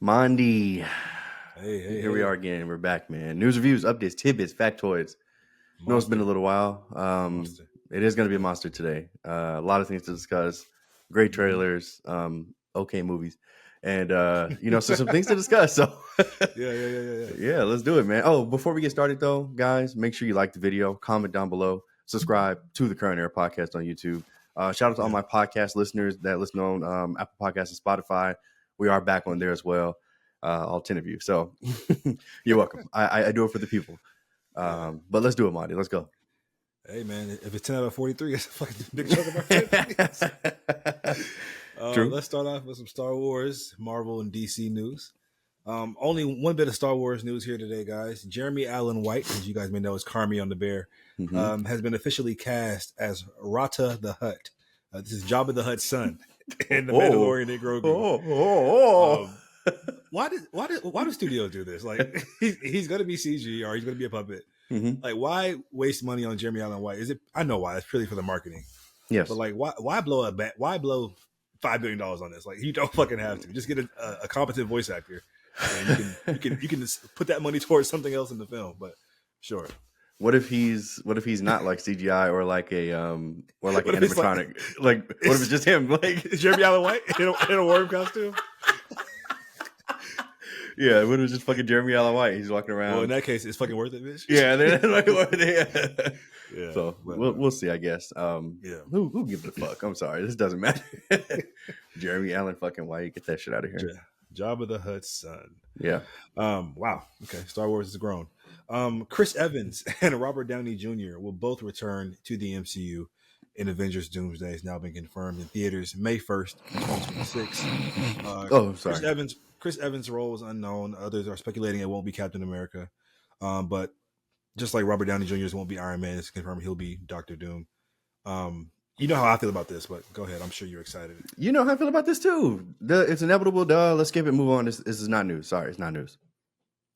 Mondi. Here we Hey. are again. We're back, man. News, reviews, updates, tidbits, factoids. I know it's been a little while. Monster. It is going to be a monster today. A lot of things to discuss. Great trailers. Okay movies. And, so some things to discuss. So, Yeah. let's do it, man. Oh, before we get started, though, guys, make sure you like the video, comment down below, subscribe to the Current Era Podcast on YouTube. Shout out to all my podcast listeners that listen on Apple Podcasts and Spotify. We are back on there as well. All 10 of you. So you're welcome. I do it for the people. But let's do it, Monty. Let's go. Hey, man, if it's 10 out of 43, it's a fucking big chunk of our True. Let's start off with some Star Wars, Marvel, and DC news. Only one bit of Star Wars news here today, guys. Jeremy Allen White, as you guys may know, is Carmy on the Bear, has been officially cast as Rata the Hutt. This is Jabba the Hutt's son in the Mandalorian and Grogu. Why do studios do this? Like he's gonna be CG or he's gonna be a puppet. Like, why waste money on Jeremy Allen White? Is it? I know why. It's purely for the marketing. Yes. But like, why blow Why blow $5 billion on this? Like, you don't fucking have to. Just get a competent voice actor, and you can just put that money towards something else in the film. But sure. What if he's not like CGI or like a an animatronic? Like what if it's just him? Like Jeremy Allen White in a worm costume? Yeah, it was just fucking Jeremy Allen White. He's walking around. Well, in that case, it's fucking worth it, bitch. Yeah, they're fucking worth it. Yeah. So we'll see, I guess. Who gives a fuck? I'm sorry, this doesn't matter. Jeremy Allen fucking White, get that shit out of here. Jabba the Hutt's son. Yeah. Wow. Okay. Star Wars has grown. Chris Evans and Robert Downey Jr. will both return to the MCU in Avengers Doomsday. Has now been confirmed in theaters May 1st, 2026. Sorry. Chris Evans' role is unknown. Others are speculating it won't be Captain America. But just like Robert Downey Jr.'s won't be Iron Man, it's confirmed he'll be Dr. Doom. You know how I feel about this, but go ahead. I'm sure you're excited. You know how I feel about this too. It's inevitable. Let's skip it. Move on. This is not news. Sorry, it's not news.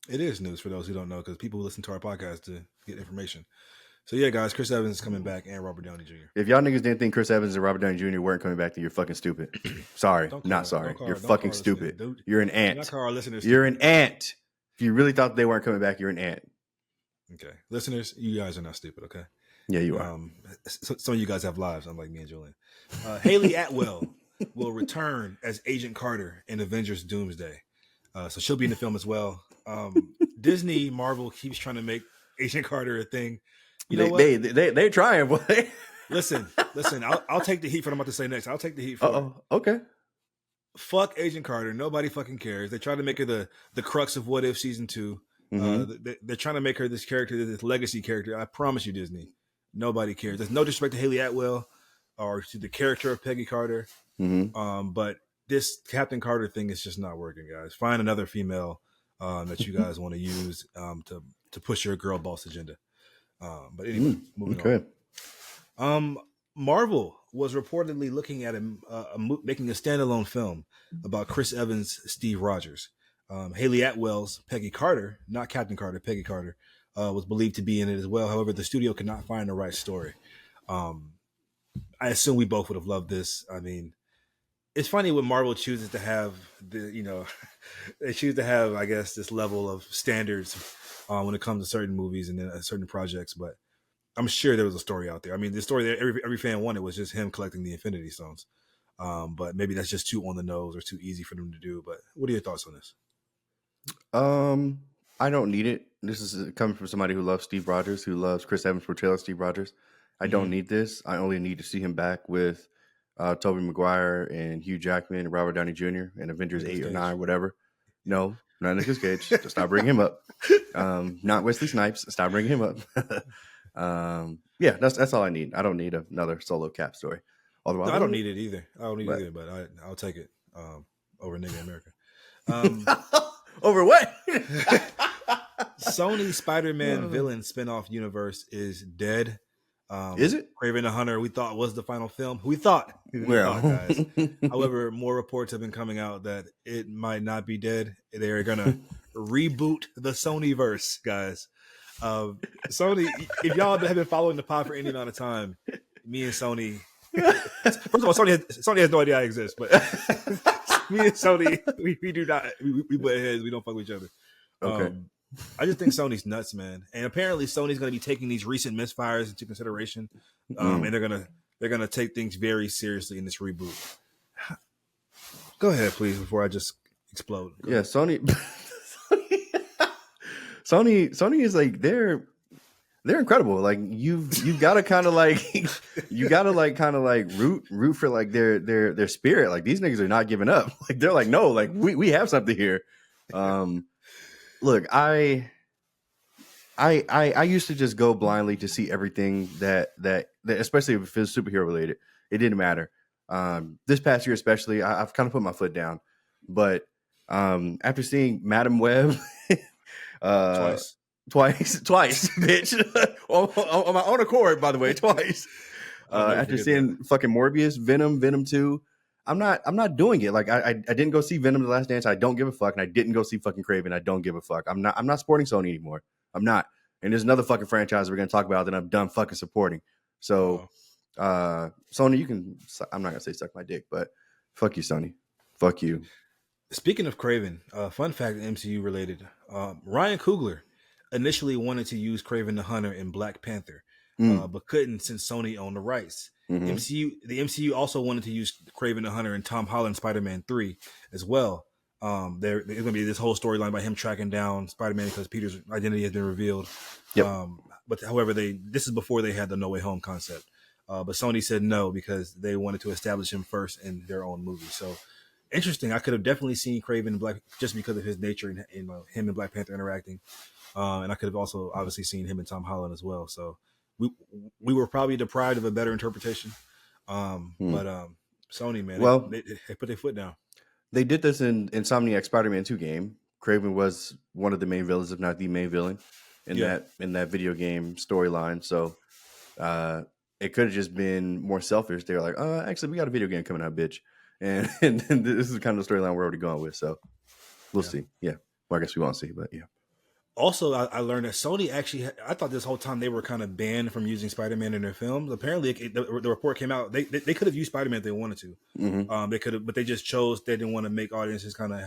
It is news for those who don't know, because people who listen to our podcast to get information. So yeah, guys, Chris Evans is coming back and Robert Downey Jr. If y'all niggas didn't think Chris Evans and Robert Downey Jr. weren't coming back, then you're fucking stupid. Sorry, not sorry. You're fucking stupid. You're an ant. You're an ant. If you really thought they weren't coming back, you're an ant. Okay, listeners, you guys are not stupid. Okay. Yeah, you are. Some of you guys have lives, unlike me and Julian. Haley Atwell will return as Agent Carter in Avengers Doomsday. So she'll be in the film as well. Disney Marvel keeps trying to make Agent Carter a thing. You know what? They're trying, boy. Listen. I'll take the heat for what I'm about to say next. I'll take the heat for it. Okay. Fuck Agent Carter. Nobody fucking cares. They try to make her the crux of What If season 2. They're trying to make her this character, this legacy character. I promise you, Disney. Nobody cares. There's no disrespect to Haley Atwell or to the character of Peggy Carter. But this Captain Carter thing is just not working, guys. Find another female that you guys want to use to push your girl boss agenda. But anyway, moving on. Marvel was reportedly looking at making a standalone film about Chris Evans' Steve Rogers. Haley Atwell's Peggy Carter, not Captain Carter, Peggy Carter, was believed to be in it as well. However, the studio could not find the right story. I assume we both would have loved this. I mean, it's funny when Marvel chooses to have they choose to have, I guess, this level of standards when it comes to certain movies and certain projects. But I'm sure there was a story out there. I mean, the story that every fan wanted was just him collecting the Infinity Stones. But maybe that's just too on the nose or too easy for them to do. But what are your thoughts on this? I don't need it. This is coming from somebody who loves Steve Rogers, who loves Chris Evans' portrayal of Steve Rogers. I don't need this. I only need to see him back with Tobey Maguire and Hugh Jackman and Robert Downey Jr. in Avengers 8 or 9, whatever. No, not Nicolas Cage. Stop bringing him up. Not Wesley Snipes. Stop bringing him up. Yeah, that's all I need. I don't need another solo Cap story. Although I don't need it either. But I'll take it over Nigga America. Over what? Sony Spider-Man villain spinoff universe is dead. Is it? Craven the Hunter, we thought was the final film. We thought, guys. However, more reports have been coming out that it might not be dead. They're going to reboot the Sonyverse, guys. Sony, if y'all have been following the pod for any amount of time, me and Sony. First of all, Sony has no idea I exist, but Me and Sony, we do not. We butt heads. We don't fuck with each other. Okay. I just think Sony's nuts, man. And apparently, Sony's going to be taking these recent misfires into consideration, and they're gonna take things very seriously in this reboot. Go ahead, please, before I just explode. Yeah, Sony. Sony is like they're incredible. Like you've got to kind of like root for like their spirit. Like these niggas are not giving up. Like they're like no, like we have something here. Look, I used to just go blindly to see everything that especially if it was superhero related. It didn't matter. This past year especially, I've kind of put my foot down. But after seeing Madam Web twice, bitch, on my own accord, by the way, twice. After seeing fucking Morbius, Venom 2, I'm not doing it. Like I didn't go see Venom: The Last Dance. I don't give a fuck, and I didn't go see fucking Craven. I don't give a fuck. I'm not supporting Sony anymore. I'm not. And there's another fucking franchise we're gonna talk about that I'm done fucking supporting. So, Sony, you can. I'm not gonna say suck my dick, but fuck you, Sony. Fuck you. Speaking of Craven, fun fact, MCU related. Ryan Coogler initially wanted to use Craven the Hunter in Black Panther, but couldn't since Sony owned the rights. The MCU also wanted to use Craven the Hunter in Tom Holland's Spider-Man 3 as well. There's going to be this whole storyline by him tracking down Spider-Man because Peter's identity has been revealed. Yep. But however, this is before they had the No Way Home concept. But Sony said no because they wanted to establish him first in their own movie. So interesting. I could have definitely seen Craven in Black just because of his nature and him and Black Panther interacting. And I could have also obviously seen him and Tom Holland as well. So we were probably deprived of a better interpretation. But Sony, man, well, they put their foot down. They did this in Insomniac Spider-Man 2 game. Craven was one of the main villains, if not the main villain, in that video game storyline. So it could have just been more selfish. They were like, actually, we got a video game coming out, bitch. And this is kind of the storyline we're already going with. So we'll see. Yeah. Well, I guess we won't see, but yeah. Also, I learned that Sony actually, I thought this whole time they were kind of banned from using Spider-Man in their films. Apparently, the report came out, they could have used Spider-Man if they wanted to. They could have, but they just chose, they didn't want to make audiences kind of,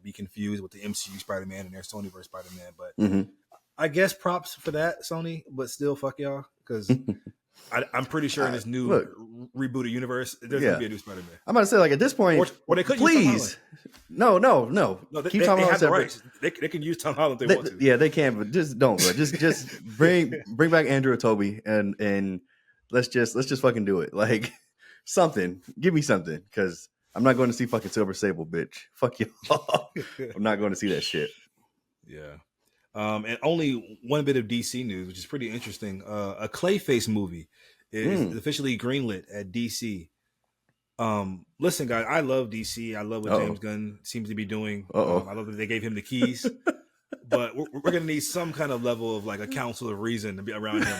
be confused with the MCU Spider-Man and their Sonyverse Spider-Man. But I guess props for that, Sony, but still, fuck y'all, because I'm pretty sure in this new rebooted universe, there's going to be a new Spider-Man. I'm about to say, like, at this point, or they could please. No. Keep Tom Holland separate. They can use Tom Holland if they want to. Yeah, they can, but just don't. Bro. Just bring back Andrew Toby and let's just fucking do it. Like something. Give me something, because I'm not going to see fucking Silver Sable, bitch. Fuck you. I'm not going to see that shit. Yeah. And only one bit of DC news, which is pretty interesting. A Clayface movie is officially greenlit at DC. Listen, guys, I love DC. I love what James Gunn seems to be doing. I love that they gave him the keys. But we're going to need some kind of level of like a council of reason to be around him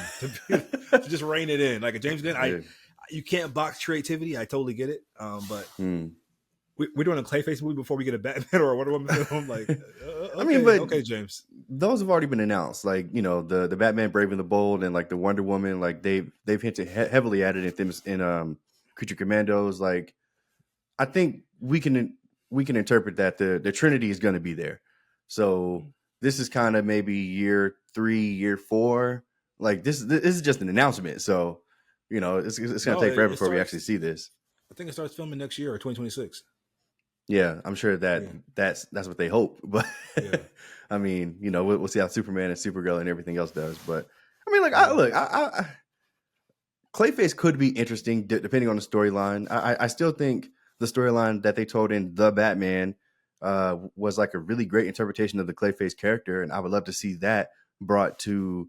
to just rein it in. Like a James Gunn, you can't box creativity. I totally get it. But we're doing a Clayface movie before we get a Batman or a Wonder Woman film. Like, okay, James. Those have already been announced. Like, the Batman Brave and the Bold and like the Wonder Woman. Like they've hinted heavily at it in Creature Commandos. Like, I think we can interpret that the Trinity is going to be there. So this is kind of maybe year 3, year 4. Like this is just an announcement. So it's going to take forever before we actually see this. I think it starts filming next year or 2026. Yeah, I'm sure that's what they hope. But I mean, we'll see how Superman and Supergirl and everything else does. But I mean, like, I Clayface could be interesting depending on the storyline. I still think the storyline that they told in The Batman was like a really great interpretation of the Clayface character, and I would love to see that brought to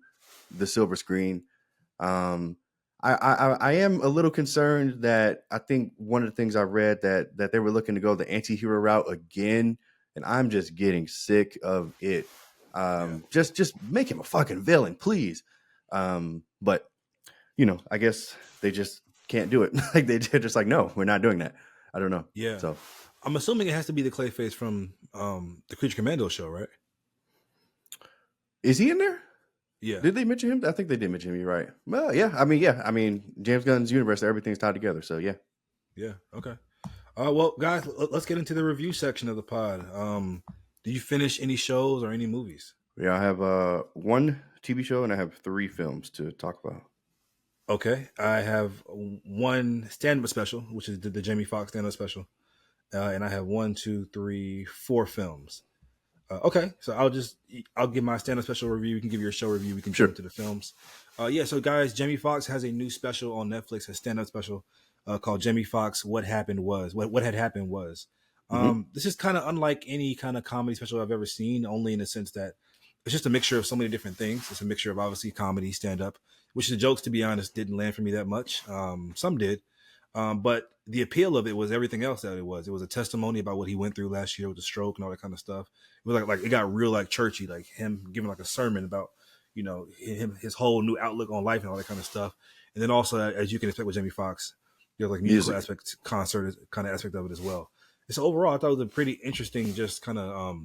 the silver screen. I am a little concerned that I think one of the things I read that they were looking to go the anti-hero route again, and I'm just getting sick of it. Just make him a fucking villain, please. But I guess they just can't do it. Like they're just like, no, we're not doing that. I don't know. Yeah. So I'm assuming it has to be the Clayface from the Creature Commando show, right? Is he in there? Yeah. Did they mention him? I think they did mention him. You're right. Well, yeah. I mean, James Gunn's universe, everything's tied together. So yeah. Yeah. Okay. Well, guys, let's get into the review section of the pod. Do you finish any shows or any movies? Yeah, I have one TV show and I have 3 films to talk about. Okay, I have one stand-up special, which is the Jamie Foxx stand-up special, and I have one, two, three, 4 films. Okay, so I'll give my stand-up special review. You can give your show review. We can jump Sure. into the films. Yeah, so guys, Jamie Foxx has a new special on Netflix, a stand-up special called Jamie Foxx. What happened was what had happened was. Hmm. This is kind of unlike any kind of comedy special I've ever seen, only in the sense that it's just a mixture of so many different things. It's a mixture of obviously comedy, stand-up, which the jokes, to be honest, didn't land for me that much. Some did, but the appeal of it was everything else that it was. It was a testimony about what he went through last year with the stroke and all that kind of stuff. It was like it got real like churchy, like him giving like a sermon about his whole new outlook on life and all that kind of stuff. And then also, as you can expect with Jamie Foxx, there's like musical Music. aspect, concert kind of aspect of it as well. And so overall, I thought it was a pretty interesting, just kind of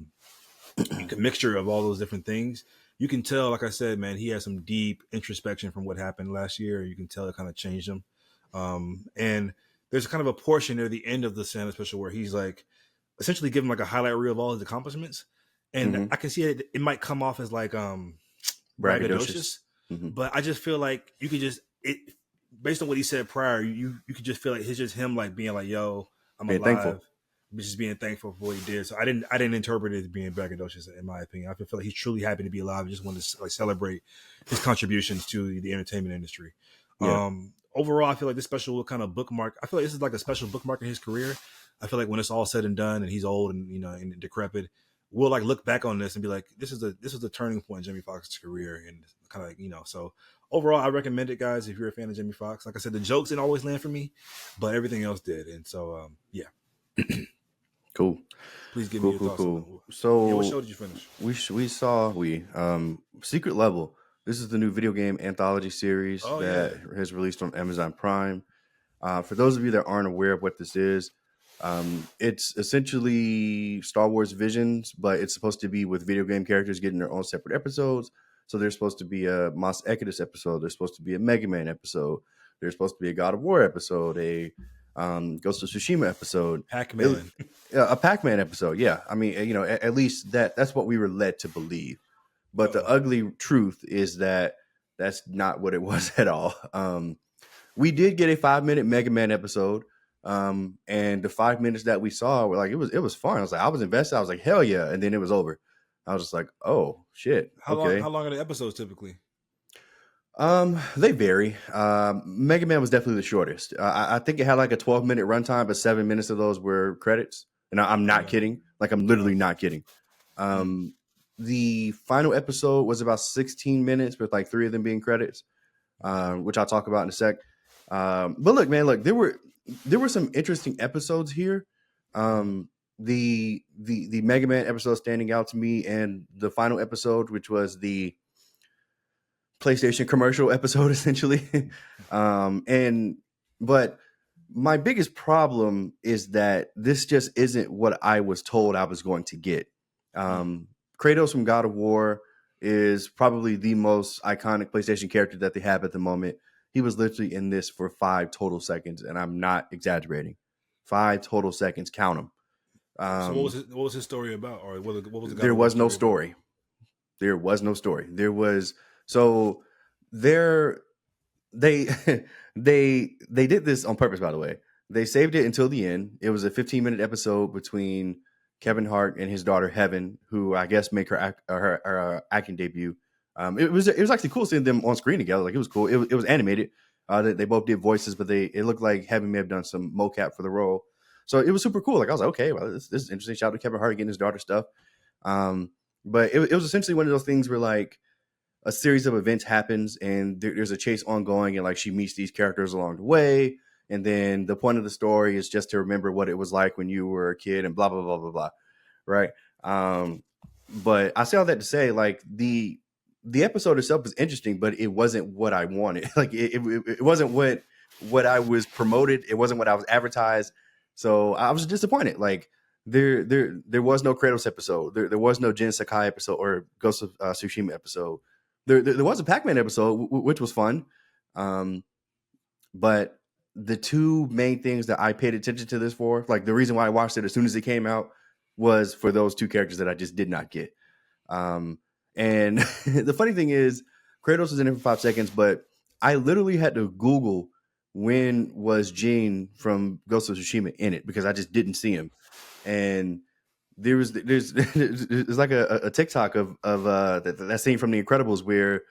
mixture of all those different things. You can tell, like I said, man, he had some deep introspection from what happened last year. You can tell it kind of changed him. And there's kind of a portion near the end of the Santa special where he's like essentially giving like a highlight reel of all his accomplishments. And Hmm. I can see it might come off as like Braggadocious. braggadocious, Hmm. but I just feel like you could just it based on what he said prior, you could just feel like it's just him like being like, yo, I'm Being thankful. alive, just being thankful for what he did. So I didn't interpret it as being braggadocious in my opinion. I feel like he's truly happy to be alive. I just wanted to like celebrate his contributions to the entertainment industry. Yeah. Overall, I feel like this special will kind of bookmark. I feel like this is like a special bookmark in his career. I feel like when it's all said and done, and he's old and and decrepit, we'll like look back on this and be like, this is a turning point in Jamie Foxx's career, and kind of like. So overall, I recommend it, guys. If you're a fan of Jamie Foxx, like I said, the jokes didn't always land for me, but everything else did, and so yeah. Cool. Please give me Cool, your cool, thoughts on cool. that. Yeah, what show So did you finish? we saw Secret Level. This is the new video game anthology series Oh that yeah, has released on Amazon Prime. For those of you that aren't aware of what this is, it's essentially Star Wars Visions, but it's supposed to be with video game characters getting their own separate episodes. So there's supposed to be a Mos Exodus episode. There's supposed to be a Mega Man episode. There's supposed to be a God of War episode, a Ghost of Tsushima episode, Pac-Man. a Pac-Man episode. Yeah, I mean, at least that's what we were led to believe. But the Uh-oh. ugly truth is that that's not what it was at all. We did get a 5-minute Mega Man episode, and the 5 minutes that we saw were like it was fun. I was like, I was invested. I was like, hell yeah, and then it was over. I was just like, oh shit, How long? okay. How long are the episodes typically? They vary. Mega Man was definitely the shortest. I think it had like a 12-minute runtime, but 7 minutes of those were credits. And I'm not Okay. kidding. Like I'm literally Okay. not kidding. The final episode was about 16 minutes, with like 3 of them being credits, which I'll talk about in a sec. But look, man, look, there were some interesting episodes here. The Mega Man episode standing out to me, and the final episode, which was the PlayStation commercial episode, essentially. And but my biggest problem is that this just isn't what I was told I was going to get. Kratos from God of War is probably the most iconic PlayStation character that they have at the moment. He was literally in this for 5 total seconds, and I'm not exaggerating. 5 total seconds, count them. So what was his story about, or what was the God There of War was no story about? story. There was no story. There was so there they they did this on purpose, by the way. They saved it until the end. It was a 15-minute episode between Kevin Hart and his daughter Heaven, who I guess make her acting debut. It was actually cool seeing them on screen together. Like it was cool. It was animated. They both did voices, but it looked like Heaven may have done some mocap for the role. So it was super cool. Like I was like, okay, well, this is interesting. Shout out to Kevin Hart getting his daughter stuff. But it was essentially one of those things where like a series of events happens and there's a chase ongoing, and like she meets these characters along the way, and then the point of the story is just to remember what it was like when you were a kid and blah blah blah blah blah, right? But I say all that to say, like the episode itself was interesting, but it wasn't what I wanted. Like it wasn't what I was promoted. It wasn't what I was advertised. So I was disappointed. Like there was no Kratos episode. There was no Jin Sakai episode or Ghost of Tsushima episode. There was a Pac-Man episode, which was fun. But the two main things that I paid attention to this for, like the reason why I watched it as soon as it came out, was for those two characters that I just did not get. And the funny thing is, Kratos was in it for 5 seconds, but I literally had to Google when was Gene from Ghost of Tsushima in it because I just didn't see him. And there's like a TikTok of that scene from The Incredibles where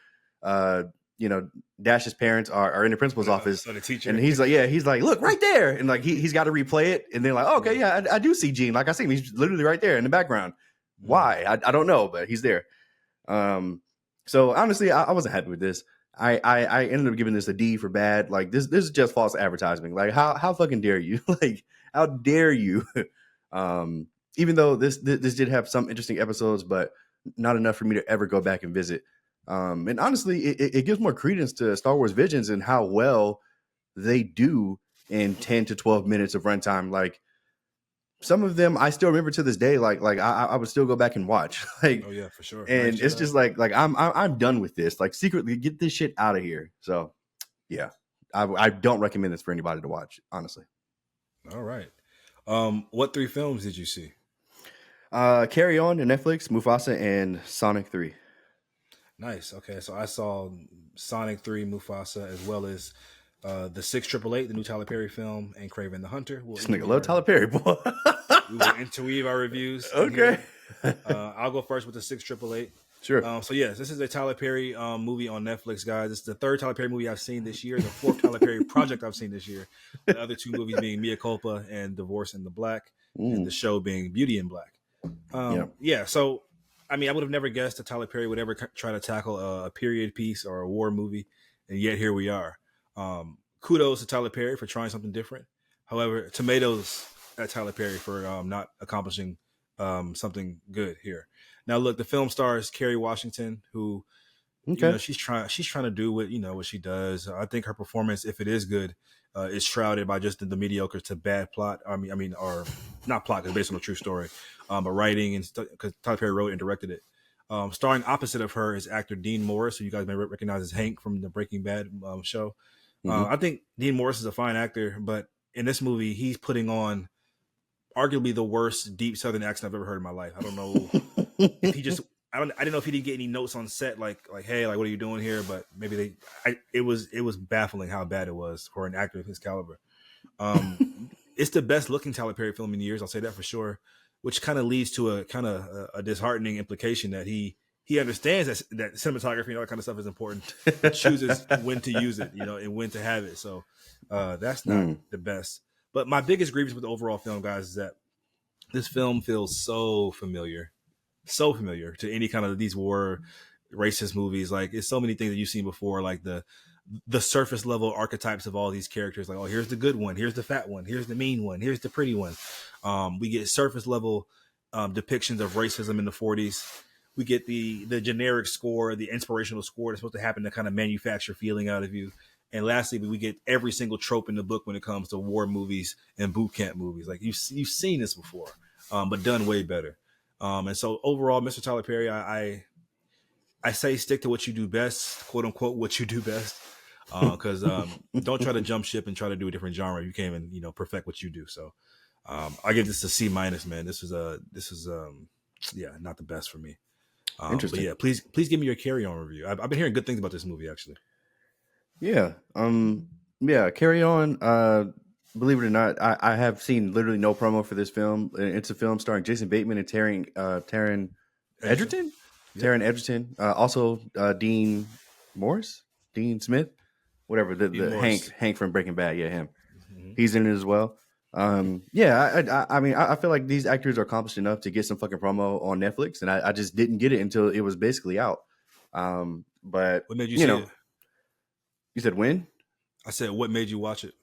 Dash's parents are in the principal's office, So the teacher, and he's like, look right there, and like he's got to replay it, and then like, oh, okay, yeah, I do see Gene, like I see him, he's literally right there in the background. Why? I don't know, but he's there. So honestly, I wasn't happy with this. I ended up giving this a D for bad. Like this is just false advertising. Like how fucking dare you? Like how dare you? Even though this did have some interesting episodes, but not enough for me to ever go back and visit. And honestly, it gives more credence to Star Wars Visions and how well they do in 10 to 12 minutes of runtime. Like some of them I still remember to this day. Like I would still go back and watch. Like, oh yeah, for sure. and Nice it's Jedi. just like I'm done with this. Like secretly get this shit out of here. So yeah, I don't recommend this for anybody to watch, honestly. All right. What 3 films did you see? Carry On to Netflix, Mufasa, and Sonic 3. Nice. Okay, so I saw Sonic 3, Mufasa, as well as the 688, the new Tyler Perry film, and Craven the Hunter. This nigga love Tyler Perry, boy. We will interweave our reviews. Okay. I'll go first with the 6888. Sure. So yes, this is a Tyler Perry movie on Netflix, guys. It's the 3rd Tyler Perry movie I've seen this year, the 4th Tyler Perry project I've seen this year. The other 2 movies being Mea Culpa and Divorce in the Black, and the show being Beauty in Black. Yeah, so I mean, I would have never guessed that Tyler Perry would ever try to tackle a period piece or a war movie, and yet here we are. Kudos to Tyler Perry for trying something different. However, tomatoes at Tyler Perry for not accomplishing something good here. Now, look, the film stars Kerry Washington, who she's trying to do what she does. I think her performance, if it is good, is shrouded by just the mediocre to bad plot. I mean, or not plot because based on a true story, but writing and because Tyler Perry wrote and directed it. Starring opposite of her is actor Dean Morris, who you guys may recognize as Hank from the Breaking Bad show. I think Dean Morris is a fine actor, but in this movie, he's putting on arguably the worst deep Southern accent I've ever heard in my life. I don't know if he just. I didn't know if he didn't get any notes on set, like, hey, like, what are you doing here? But maybe it was baffling how bad it was for an actor of his caliber. It's the best looking Tyler Perry film in years. I'll say that for sure, which kind of leads to a disheartening implication that he understands that cinematography and all that kind of stuff is important, chooses when to use it, and when to have it. So that's not the best. But my biggest grievance with the overall film, guys, is that this film feels so familiar to any kind of these war racist movies. Like, it's so many things that you've seen before, like the surface level archetypes of all these characters. Like, oh, here's the good one, here's the fat one, here's the mean one, here's the pretty one. We get surface level depictions of racism in the 40s. We get the generic score, the inspirational score that's supposed to happen to kind of manufacture feeling out of you. And lastly, we get every single trope in the book when it comes to war movies and boot camp movies. Like, you've seen this before, but done way better. And so overall, Mr. Tyler Perry, I say stick to what you do best, quote unquote, what you do best, because don't try to jump ship and try to do a different genre. You can't even perfect what you do. So I give this a C-, man. This is not the best for me. Interesting. But yeah, please give me your Carry On review. I've been hearing good things about this movie, actually. Yeah. Carry On. Believe it or not, I have seen literally no promo for this film. It's a film starring Jason Bateman and Taron Egerton. Yep. Taron Egerton. Also Dean Smith, whatever. The Hank from Breaking Bad. Yeah, him. Mm-hmm. He's in it as well. I mean, I feel like these actors are accomplished enough to get some fucking promo on Netflix, and I just didn't get it until it was basically out. But what made you see it? You said when? I said, what made you watch it?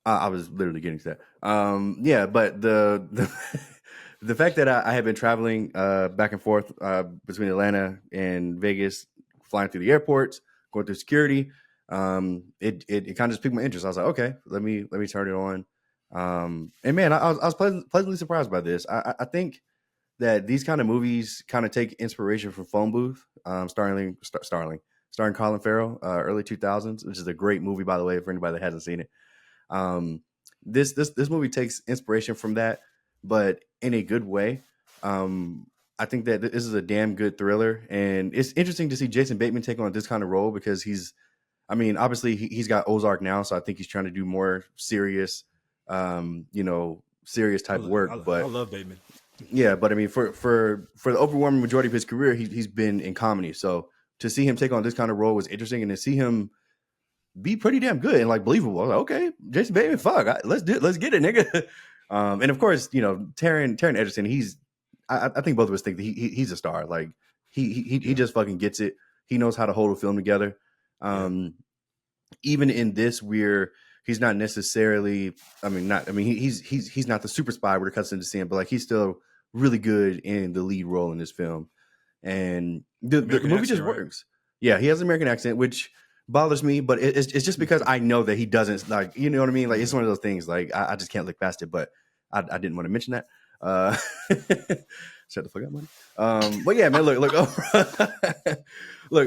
I was literally getting to that. But the the fact that I had been traveling back and forth between Atlanta and Vegas, flying through the airports, going through security, it kind of just piqued my interest. I was like, okay, let me turn it on. And man, I was pleasantly surprised by this. I think that these kind of movies kind of take inspiration from Phone Booth, starring Colin Farrell, early 2000s, which is a great movie, by the way, for anybody that hasn't seen it. This movie takes inspiration from that, but in a good way. I think that this is a damn good thriller, and it's interesting to see Jason Bateman take on this kind of role because obviously he's got Ozark now, so I think he's trying to do more serious, serious type work. I But love Bateman. yeah, but I mean, for the overwhelming majority of his career, he's been in comedy. So to see him take on this kind of role was interesting, and to see him be pretty damn good and like believable. I was like, okay, Jason Bateman, let's do it, let's get it, nigga. And of course, Taron Egerton, I think both of us think that he's a star. Like he just fucking gets it. He knows how to hold a film together. Even in this, where he's not necessarily, he's not the super spy where it cuts into scene, but like he's still really good in the lead role in this film. And the movie just works. Yeah, he has an American accent, which bothers me, but it's just because I know that he doesn't, like, you know what I mean? Like, it's one of those things, like, I just can't look past it, but I didn't want to mention that. Shut the fuck up, money. But yeah, man, look,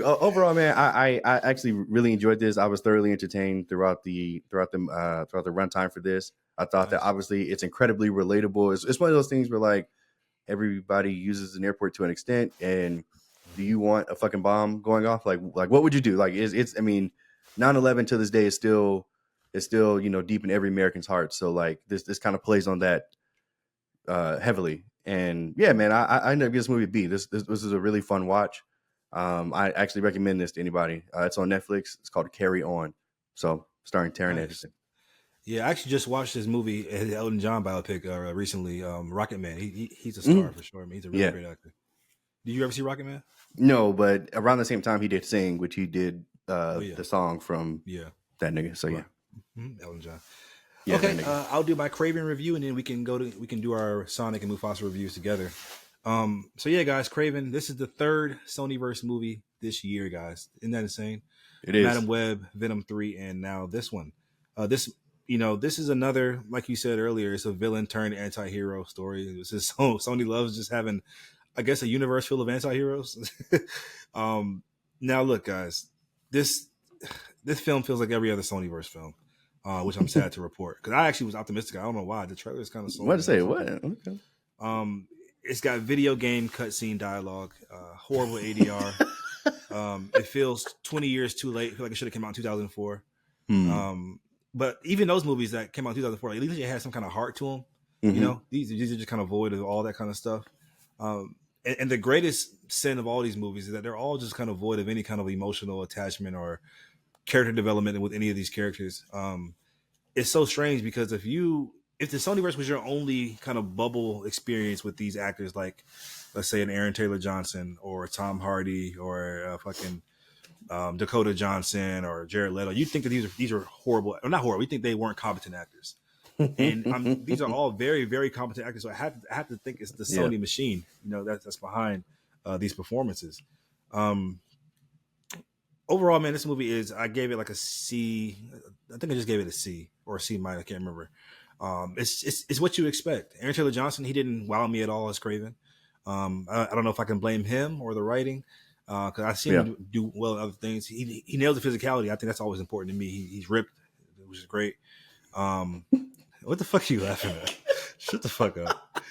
overall, man, I actually really enjoyed this. I was thoroughly entertained throughout the runtime for this. I thought that obviously it's incredibly relatable. It's one of those things where like everybody uses an airport to an extent, and do you want a fucking bomb going off? Like what would you do? Like it's 9/11 to this day is still deep in every American's heart. So like this kind of plays on that heavily. And yeah, man, I ended up giving this movie a B. This is a really fun watch. I actually recommend this to anybody. It's on Netflix. It's called Carry On. So starring Taron Egerton. Yeah, I actually just watched this movie, Elton John biopic recently. Rocket Man. He's a star for sure. I mean, he's a really great actor. Did you ever see Rocket Man? No, but around the same time he did Sing, which he did the song from that nigga. So Elton John. Yeah, okay, I'll do my Craven review, and then we can do our Sonic and Mufasa reviews together. So yeah, guys, Craven. This is the third Sonyverse movie this year, guys. Isn't that insane? It is. Madam Web, Venom 3, and now this one. This is another, like you said earlier, it's a villain turned anti-hero story. This is Sony loves just having, I guess, a universe full of anti-heroes. Now look, guys, this film feels like every other Sonyverse film. Which I'm sad to report, because I actually was optimistic. I don't know why. The trailer is kind of sold. What to say? What? Okay. It's got video game cutscene dialogue, horrible ADR. It feels 20 years too late. I feel like it should have come out in 2004. But even those movies that came out in 2004, at least it had some kind of heart to them. Mm-hmm. You know, these are just kind of void of all that kind of stuff. And the greatest sin of all these movies is that they're all just kind of void of any kind of emotional attachment or character development with any of these characters. It's so strange because if the Sonyverse was your only kind of bubble experience with these actors, like let's say an Aaron Taylor Johnson or Tom Hardy or fucking Dakota Johnson or Jared Leto, you'd think that these are horrible, or not horrible. We think they weren't competent actors, and these are all very, very competent actors. So I have to think it's the Sony machine, that's behind these performances. Overall, man, this movie I gave it like a C. I think I just gave it a C or a C minus. I can't remember. It's what you expect. Aaron Taylor Johnson, he didn't wow me at all as Craven. I don't know if I can blame him or the writing, because I've seen him do well in other things. He nails the physicality. I think that's always important to me. He's ripped, which is great. What the fuck are you laughing at? Shut the fuck up.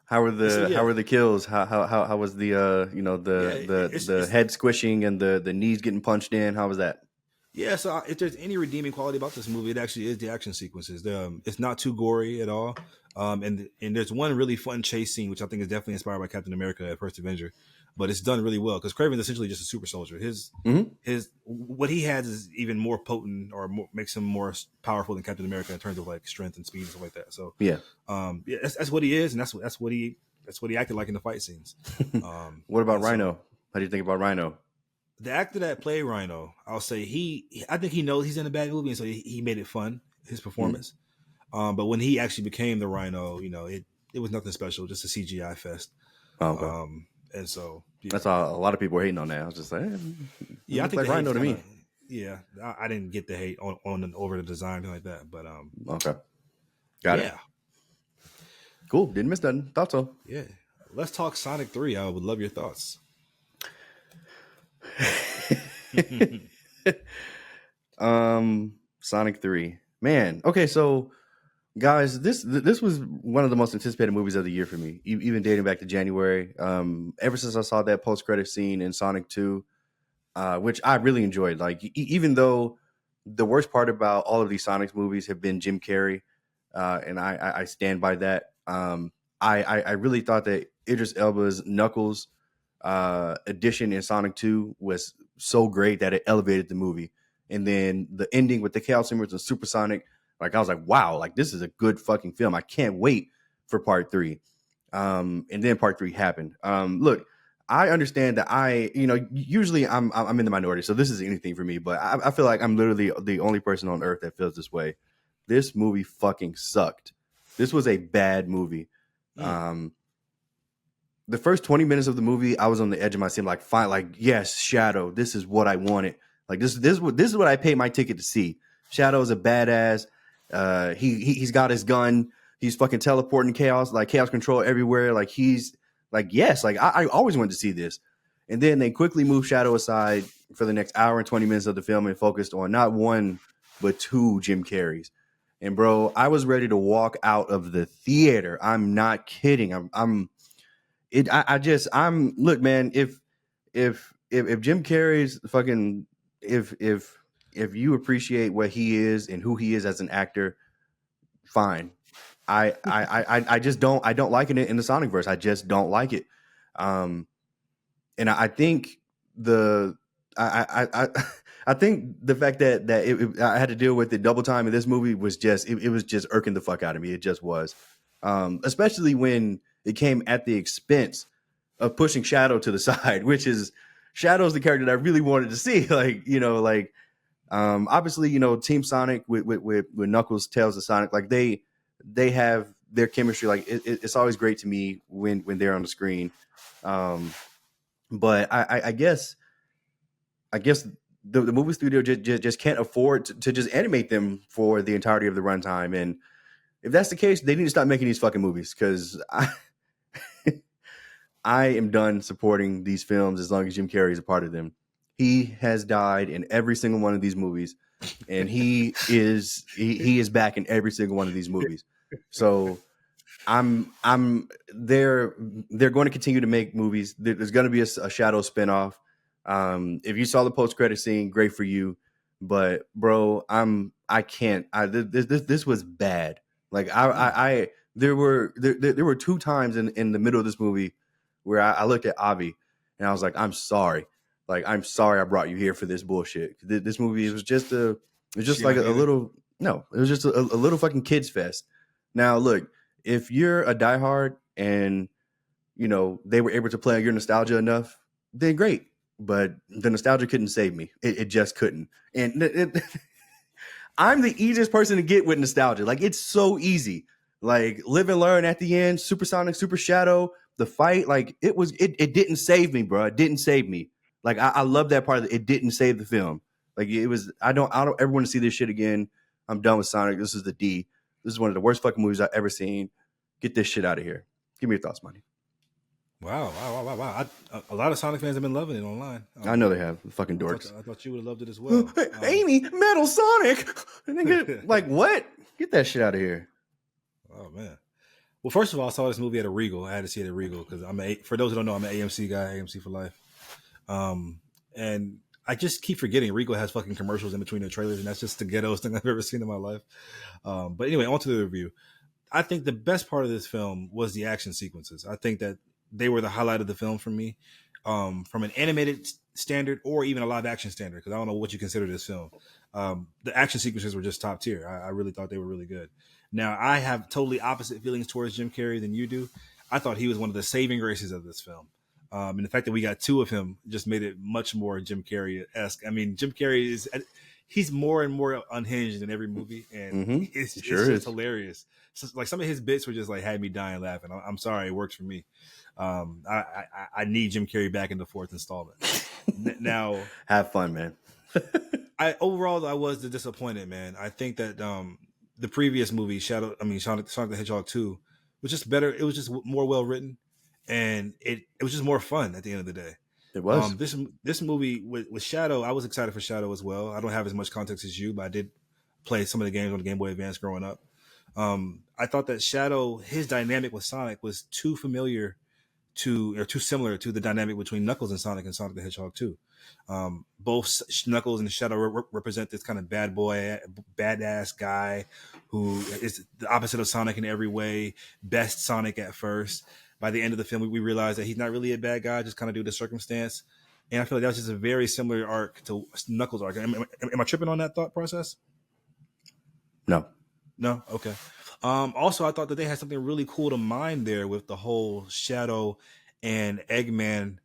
How were the kills? How was the the head squishing and the knees getting punched in? How was that? Yeah, so if there's any redeeming quality about this movie, it actually is the action sequences. It's not too gory at all, and there's one really fun chase scene which I think is definitely inspired by Captain America at First Avenger, but it's done really well because Kraven's essentially just a super soldier. His what he has is even more potent or makes him more powerful than Captain America in terms of like strength and speed and stuff like that. So that's what he is, and that's what he acted like in the fight scenes. What about Rhino? How do you think about Rhino? The actor that played Rhino, I'll say I think he knows he's in a bad movie, and so he made it fun, his performance. But when he actually became the Rhino, it was nothing special, just a CGI fest. Oh, okay. And so that's all. A lot of people were hating on that. I was just like, I think like Rhino to me. Yeah, I didn't get the hate on over the design like that, but okay, got it. Cool. Didn't miss nothing. Thought so. Yeah. Let's talk Sonic 3. I would love your thoughts. Sonic 3. Man, okay, so guys, this was one of the most anticipated movies of the year for me, even dating back to January. Ever since I saw that post credit scene in Sonic 2, which I really enjoyed. Like, even though the worst part about all of these Sonic movies have been Jim Carrey, and I stand by that. I really thought that Idris Elba's Knuckles addition in Sonic 2 was so great that it elevated the movie. And then the ending with the Chaos Emeralds and Supersonic, like I was like, wow, like this is a good fucking film. I can't wait for part 3. And then part 3 happened. Look, I understand that usually I'm in the minority, so this is anything for me. But I feel like I'm literally the only person on earth that feels this way. This movie fucking sucked. This was a bad movie. The first 20 minutes of the movie, I was on the edge of my seat, like, fine, like, yes, Shadow, this is what I wanted. Like, this is what I paid my ticket to see. Shadow is a badass. He's got his gun. He's fucking teleporting chaos, like chaos control everywhere. Like, he's like, yes, like I always wanted to see this. And then they quickly moved Shadow aside for the next hour and 20 minutes of the film and focused on not one, but 2 Jim Carreys. And bro, I was ready to walk out of the theater. I'm not kidding. Look, man, if Jim Carrey's fucking if you appreciate what he is and who he is as an actor, fine. I just don't like it in the Sonic verse. I just don't like it. And I think the I think the fact that I had to deal with it double time in this movie was just it was just irking the fuck out of me. It just was, especially when it came at the expense of pushing Shadow to the side, which is Shadow's the character that I really wanted to see. Obviously, Team Sonic with Knuckles, Tails, and Sonic, like they have their chemistry. Like it's always great to me when they're on the screen. But I guess the movie studio just can't afford to just animate them for the entirety of the runtime. And if that's the case, they need to stop making these fucking movies, because I am done supporting these films as long as Jim Carrey is a part of them. He has died in every single one of these movies, and he is back in every single one of these movies. So they're going to continue to make movies. There's going to be a Shadow spinoff. If you saw the post credit scene, great for you. But bro, I can't. This was bad. Like there were 2 times in the middle of this movie where I looked at Avi and I was like, I'm sorry. Like, I'm sorry I brought you here for this bullshit. This movie, it was just like a little, no, it was just a little fucking kids fest. Now, look, if you're a diehard and, they were able to play on your nostalgia enough, then great. But the nostalgia couldn't save me. It just couldn't. And I'm the easiest person to get with nostalgia. Like, it's so easy. Like, live and learn at the end, Supersonic, Super Shadow, the fight, like it didn't save me, bro. It didn't save me. Like, I love that part of it. It didn't save the film. Like, it was, I don't ever want to see this shit again. I'm done with Sonic. This is the D. This is one of the worst fucking movies I've ever seen. Get this shit out of here. Give me your thoughts, Money. Wow. A lot of Sonic fans have been loving it online. I know they have. Fucking dorks. I thought you would have loved it as well. Amy, Metal Sonic. Like, what? Get that shit out of here. Oh, man. Well, first of all, I saw this movie at a Regal. I had to see it at Regal because for those who don't know, I'm an AMC guy, AMC for life. And I just keep forgetting Regal has fucking commercials in between their trailers, and that's just the ghettoest thing I've ever seen in my life. But anyway, on to the review. I think the best part of this film was the action sequences. I think that they were the highlight of the film for me, from an animated standard or even a live action standard, because I don't know what you consider this film. The action sequences were just top tier. I really thought they were really good. Now, I have totally opposite feelings towards Jim Carrey than you do. I thought he was one of the saving graces of this film. And the fact that we got 2 of him just made it much more Jim Carrey-esque. I mean, Jim Carrey he's more and more unhinged in every movie, and it's just hilarious. So, like, some of his bits were just like had me dying laughing. I'm sorry, it works for me. I need Jim Carrey back in the 4th installment. Now, have fun, man. Overall, I was disappointed, man. I think that the previous movie, Sonic the Hedgehog 2, was just better. It was just more well written, and it was just more fun at the end of the day. It was. This movie with Shadow, I was excited for Shadow as well. I don't have as much context as you, but played some of the games on the Game Boy Advance growing up. I thought that Shadow, his dynamic with Sonic was too familiar or too similar to the dynamic between Knuckles and Sonic the Hedgehog 2. Both Knuckles and Shadow represent this kind of bad boy, badass guy who is the opposite of Sonic in every way. Best Sonic at first. By the end of the film, we realize that he's not really a bad guy, just kind of due to circumstance. And I feel like that was just a very similar arc to Knuckles' arc. Am I tripping on that thought process? No. Okay. Also, I thought that they had something really cool to mine there with the whole Shadow and Eggman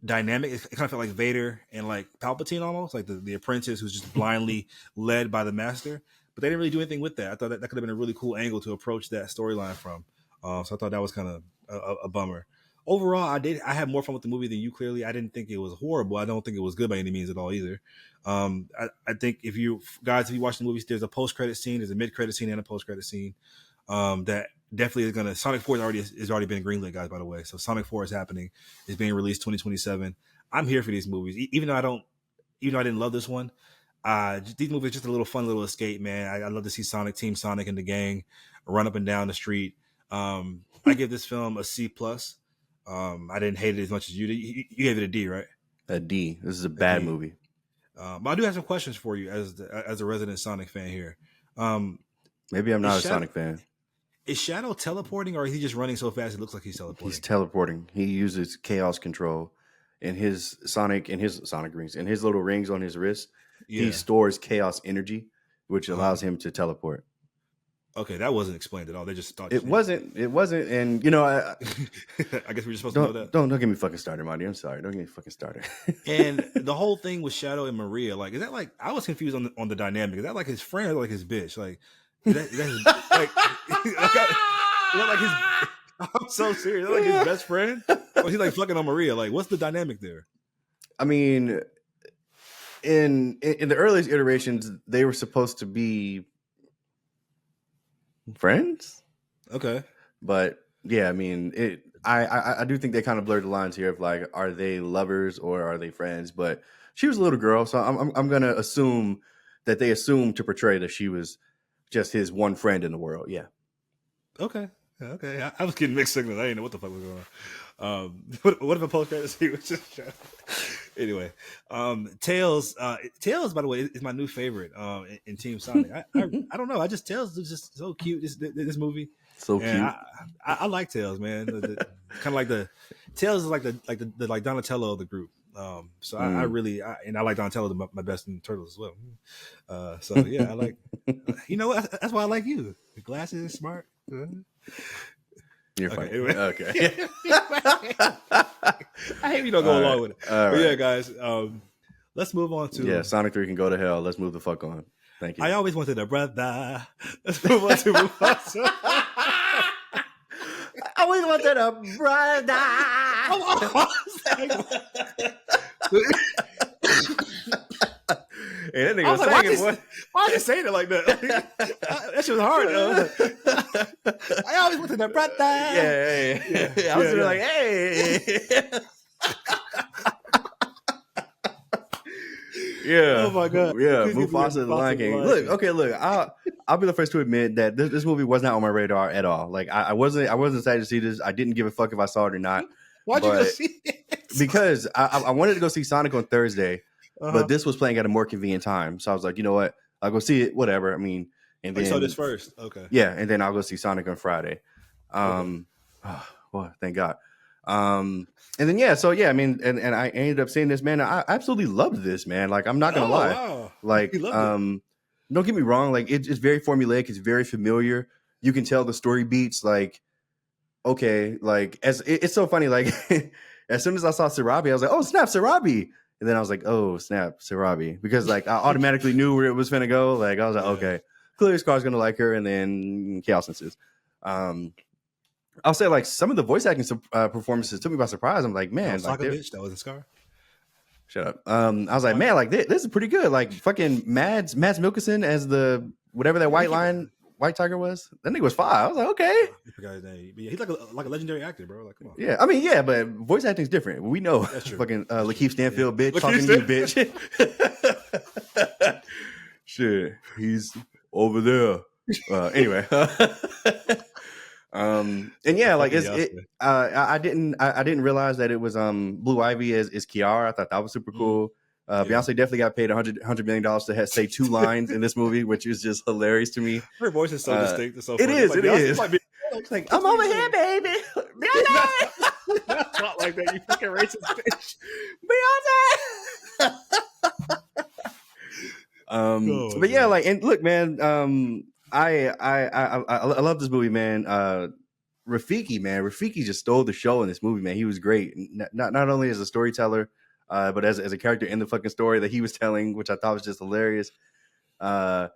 dynamic. It kind of felt like Vader and like Palpatine almost, like the apprentice who's just blindly led by the master. But they didn't really do anything with that. I thought that could have been a really cool angle to approach that storyline from. So I thought that was kind of a bummer. Overall, I had more fun with the movie than you. Clearly, I didn't think it was horrible. I don't think it was good by any means at all either. I think if you watch the movies, there's a post-credit scene, there's a mid-credit scene, and a post-credit scene. That definitely is gonna. Sonic 4 is already been greenlit, guys. By the way, so Sonic 4 is happening. It's being released 2027. I'm here for these movies, even though I didn't love this one. These movies are just a little fun little escape, man. I love to see Team Sonic and the gang run up and down the street. I give this film a C+. I didn't hate it as much as you did. You gave it a D, right? A D. This is a bad movie. But I do have some questions for you as a resident Sonic fan here. Maybe I'm not a Sonic fan. Is Shadow teleporting, or is he just running so fast it looks like he's teleporting? He's teleporting. He uses chaos control in his Sonic rings, in his little rings on his wrist. Yeah. He stores chaos energy, which allows him to teleport. Okay, that wasn't explained at all. They just thought it wasn't, and I guess we're just supposed to know that. Don't get me fucking started, Marty. I'm sorry. Don't get me fucking started. And the whole thing with Shadow and Maria, like, is that like, I was confused on the dynamic. Is that like his friend or like his bitch? Like, is that his, like, is that like his? I'm so serious. Is that like his best friend? Or he's like fucking on Maria? Like, what's the dynamic there? I mean, in the earliest iterations, they were supposed to be friends. Okay. But yeah, I mean, I do think they kind of blurred the lines here of like, are they lovers or are they friends? But she was a little girl, so I'm gonna assume that they assumed to portray that she was just his one friend in the world. Yeah. Okay. I was getting mixed signals. I didn't know what the fuck was going on. What if a post-credit scene was just anyway? Tails, by the way, is my new favorite in Team Sonic. I don't know. Tails is just so cute. This movie, so cute. I like Tails, man. Kind of like Tails is like the Donatello of the group. So I really like Donatello my best in Turtles as well. So yeah, I like. That's why I like you. The glasses, smart. You're fine. Anyway. Okay. I hate you don't go along with it. But yeah, guys, let's move on to Sonic 3 can go to hell. Let's move the fuck on. Thank you. I always wanted a brother. Let's move on to Mufasa. I always wanted a brother. Hey, that nigga was saying why are you saying it like that? That shit was hard, though. I always wanted a brother. Yeah. I was like, hey. Yeah. Oh my god. Yeah. Mufasa the Lion King. Look. I'll be the first to admit that this movie was not on my radar at all. Like I wasn't excited to see this. I didn't give a fuck if I saw it or not. Why'd you go see it? Because I wanted to go see Sonic on Thursday. But this was playing at a more convenient time. So I was like, you know what? I'll go see it, whatever. I mean, and then... You saw this first? Okay. Yeah, and then I'll go see Sonic on Friday. Well, thank God. And then, I mean, and I ended up seeing this, man. I absolutely loved this, man. Like, I'm not going to lie. Wow. Like, don't get me wrong. Like, it's very formulaic. It's very familiar. You can tell the story beats, like, okay. Like, it's so funny. Like, as soon as I saw Sarabi, I was like, oh, snap, Sarabi. And then I was like, oh, snap, Sarabi. Because, like, I automatically knew where it was going to go. Like, I was like, okay, clearly Scar's going to like her. And then chaos ensues. I'll say, like, some of the voice acting performances took me by surprise. I'm like, man. Like, bitch, that wasn't Scar. Shut up. I was like, man, like, this is pretty good. Like, fucking Mads Mikkelsen as the, whatever that White Tiger was. That nigga was fire. I was like, okay. I forgot his name. But yeah, he's like a legendary actor, bro. Like, come on. Yeah, I mean, yeah, but voice acting is different. We know. That's true. Fucking Lakeith Stanfield, bitch, talking to you, bitch. Shit, he's over there. Anyway, and yeah, like I didn't realize that it was Blue Ivy is Kiara. I thought that was super cool. Beyonce definitely got paid $100 million to say 2 lines in this movie, which is just hilarious to me. Her voice is so distinct. It's so funny. It is. It's like, I'm over here, baby. Beyonce. Not like that. You fucking racist bitch. Beyonce. But yeah, like, and look, man, I love this movie, man. Rafiki just stole the show in this movie, man. He was great, not only as a storyteller, but as a character in the fucking story that he was telling, which I thought was just hilarious. I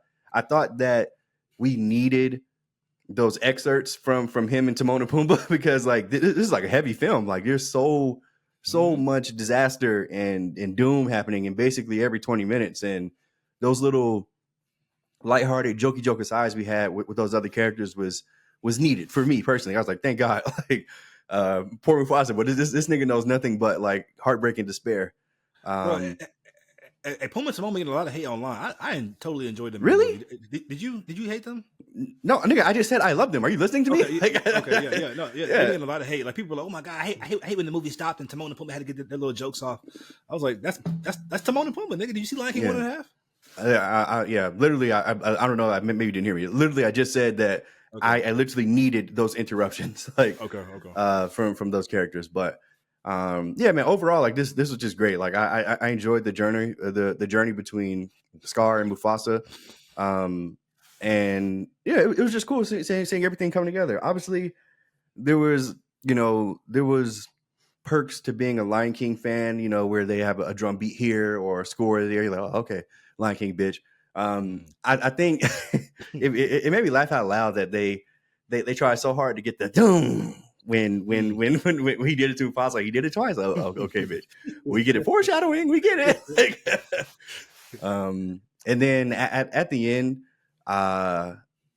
thought that we needed those excerpts from him and Timon and Pumbaa because like this is like a heavy film. Like there's so much disaster and doom happening in basically every 20 minutes, and those little lighthearted jokey asides we had with those other characters was needed for me personally. I was like, thank God. Like poor Mufasa, but this nigga knows nothing but like heartbreak and despair. Pumbaa and Timon getting a lot of hate online. I totally enjoyed them. Really? Did you hate them? No, nigga. I just said I love them. Are you listening to me? Okay, they're getting a lot of hate. Like people are like, oh my God, I hate when the movie stopped and Timon and Pumbaa had to get their little jokes off. I was like, that's Timon and Pumbaa, nigga. Did you see Lion King 1.5? Yeah. Literally, I don't know. Maybe you didn't hear me. Literally, I just said that I literally needed those interruptions, like from those characters. But yeah, man. Overall, like this was just great. Like I enjoyed the journey, the journey between Scar and Mufasa, and yeah, it was just cool seeing everything come together. Obviously, there was perks to being a Lion King fan, where they have a drum beat here or a score there. You're like, oh, okay, Lion King, bitch. I think it made me laugh out loud that they tried so hard to get the doom when he did it to Mufasa. Like, he did it twice. Oh, okay, bitch. We get it. Foreshadowing. We get it. And then at the end,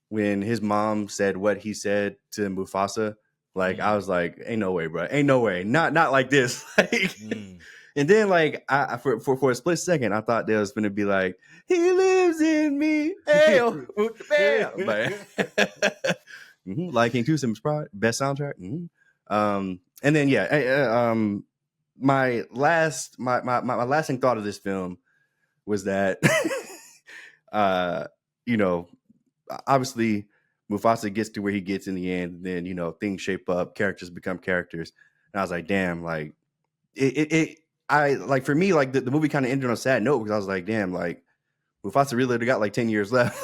when his mom said what he said to Mufasa, like I was like, ain't no way, bro. Ain't no way. Not like this. And then like for a split second, I thought there was gonna be like, he lives in me. Lion King 2, Simba's Pride, best soundtrack. And then yeah, my lasting thought of this film was that obviously Mufasa gets to where he gets in the end, and then things shape up, characters become characters, and I was like, damn, like I like, for me, like the movie kind of ended on a sad note because I was like, damn, like Mufasa really got like 10 years left.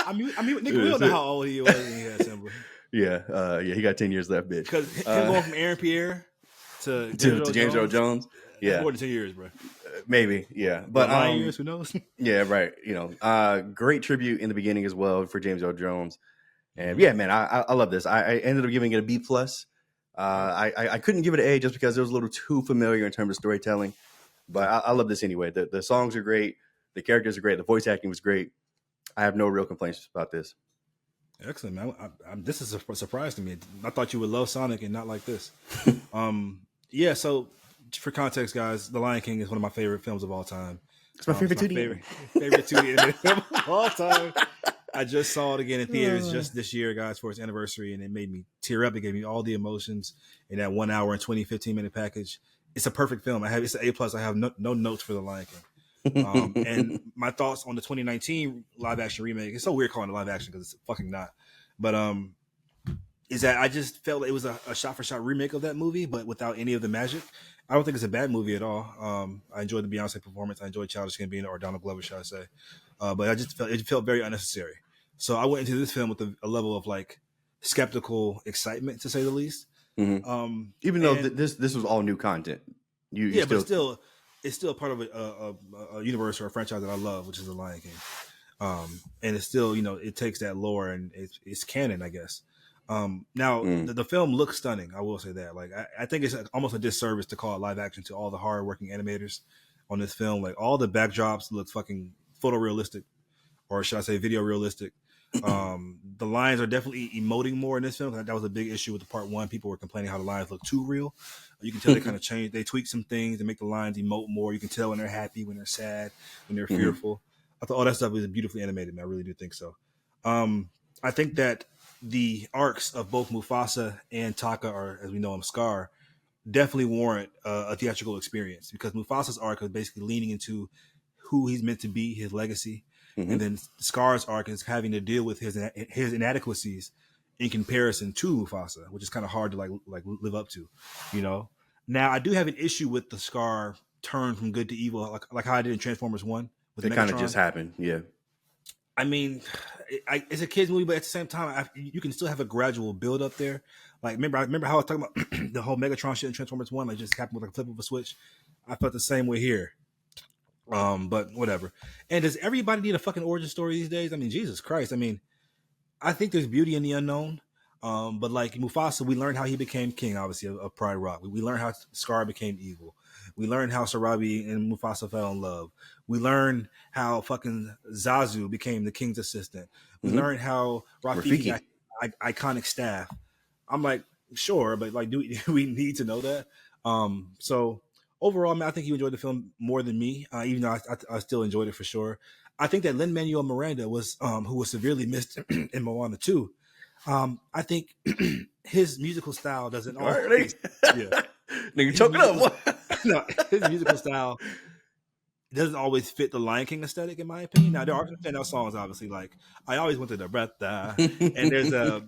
I mean, nigga, we don't know how old he was when he had Simba. Yeah, he got 10 years left, bitch. Because him going from Aaron Pierre to James Earl Jones, yeah, more than 10 years, bro. Maybe, yeah, but 9 years, who knows? Yeah, right. Great tribute in the beginning as well for James Earl Jones, and yeah, man, I love this. I ended up giving it a B+. I couldn't give it an A just because it was a little too familiar in terms of storytelling, but I love this anyway. The songs are great, the characters are great, the voice acting was great. I have no real complaints about this. Excellent, man. This is a surprise to me. I thought you would love Sonic and not like this. Yeah. So for context, guys, The Lion King is one of my favorite films of all time. It's my favorite 2D. Favorite 2D animated film of all time. I just saw it again in theaters just this year, guys, for its anniversary, and it made me tear up. It gave me all the emotions in that 1 hour and 15-minute package. It's a perfect film. It's an A+. I have no notes for The Lion King. And my thoughts on the 2019 live action remake. It's so weird calling it live action because it's fucking not. But is that I just felt like it was a shot for shot remake of that movie, but without any of the magic. I don't think it's a bad movie at all. I enjoyed the Beyonce performance. I enjoyed Childish Gambino or Donald Glover, should I say? But I just felt very unnecessary. So I went into this film with a level of like skeptical excitement, to say the least. Mm-hmm. Even though this was all new content, but it's still part of a universe or a franchise that I love, which is The Lion King. And it's still, it takes that lore and it's canon, I guess. Now the film looks stunning. I will say that. Like, I think it's almost a disservice to call it live action to all the hardworking animators on this film. Like, all the backdrops look fucking photorealistic, or should I say video realistic. The lions are definitely emoting more in this film. That was a big issue with the part one. People were complaining how the lions look too real. You can tell they kind of changed. They tweak some things to make the lions emote more. You can tell when they're happy, when they're sad, when they're fearful. I thought all that stuff was beautifully animated, man. I really do think so. I think that the arcs of both Mufasa and Taka, or as we know him, Scar, definitely warrant a theatrical experience because Mufasa's arc is basically leaning into who he's meant to be, his legacy, and then Scar's arc is having to deal with his inadequacies in comparison to Mufasa, which is kind of hard to like live up to, you know. Now I do have an issue with the Scar turn from good to evil, like how I did in Transformers One with It kind of Megatron. just happened. Yeah. I mean, it's a kids movie, but at the same time, you can still have a gradual build up there. Like, remember how I was talking about the whole Megatron shit in Transformers One, like just happened with like a flip of a switch. I felt the same way here. But whatever. And does everybody need a fucking origin story these days? I mean, Jesus Christ. I mean, I think there's beauty in the unknown. But like Mufasa, we learned how he became king, obviously, of Pride Rock. We learned how Scar became evil. We learned how Sarabi and Mufasa fell in love. We learned how fucking Zazu became the king's assistant. We learned how Rafiki got iconic staff. I'm like, sure, but like, do we need to know that? So overall, man, I think you enjoyed the film more than me, even though I still enjoyed it for sure. I think that Lin-Manuel Miranda was, who was severely missed in Moana 2. I think his musical style doesn't always. Yeah, nigga, choke it up. No, his musical style doesn't always fit the Lion King aesthetic, in my opinion. Now there are some standout songs, obviously. Like I always went to the breath, and there's a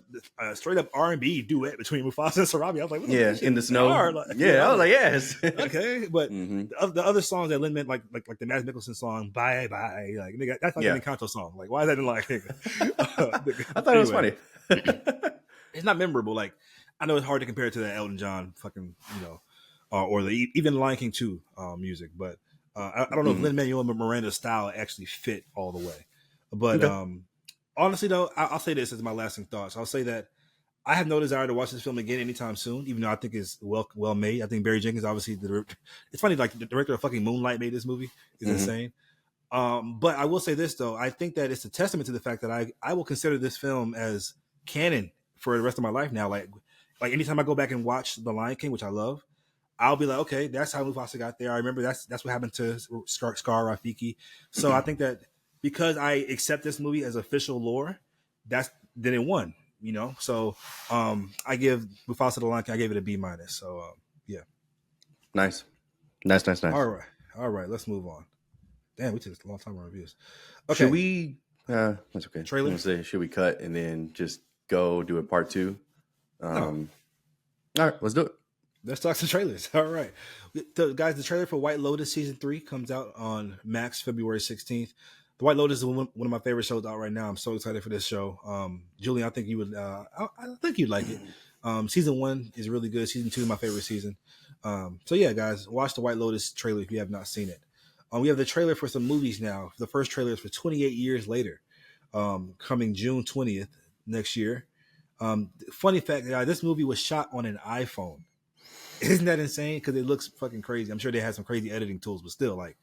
straight up R&B duet between Mufasa and Sarabi. I was like, what in the snow. Like, I was like, yes. Okay, but the other songs that Lin-Man like the Mads Mikkelsen song, Bye Bye, like nigga, that's like an Encanto song. Like, why is that in like? I thought it was funny. It's not memorable. Like I know it's hard to compare it to that Elton John fucking or the even Lion King 2 music, but I don't know if Lin-Manuel Miranda's style actually fit all the way. But honestly, though, I'll say this as my lasting thoughts. I'll say that I have no desire to watch this film again anytime soon, even though I think it's well made. I think Barry Jenkins, obviously, it's funny, like the director of fucking Moonlight made this movie. It's insane. But I will say this, though. I think that it's a testament to the fact that I will consider this film as canon for the rest of my life now. Like anytime I go back and watch The Lion King, which I love, I'll be like, okay, that's how Mufasa got there. I remember that's what happened to Scar Rafiki. So I think that because I accept this movie as official lore, then it won. So I give Mufasa The Lion King, I gave it a B-. So yeah, nice. All right, let's move on. Damn, we took a long time on reviews. Okay, should we? That's okay. Trailer. I'm gonna say, should we cut and then just go do a part 2? No. All right, let's do it. Let's talk some trailers. All right. Guys, the trailer for White Lotus Season 3 comes out on Max February 16th. The White Lotus is one of my favorite shows out right now. I'm so excited for this show. Julian, I think you would. I think you'd like it. Season 1 is really good. Season 2 is my favorite season. So yeah, guys, watch the White Lotus trailer if you have not seen it. We have the trailer for some movies now. The first trailer is for 28 Years Later, coming June 20th next year. Funny fact, guys, this movie was shot on an iPhone. Isn't that insane? Because it looks fucking crazy. I'm sure they had some crazy editing tools, but still, like,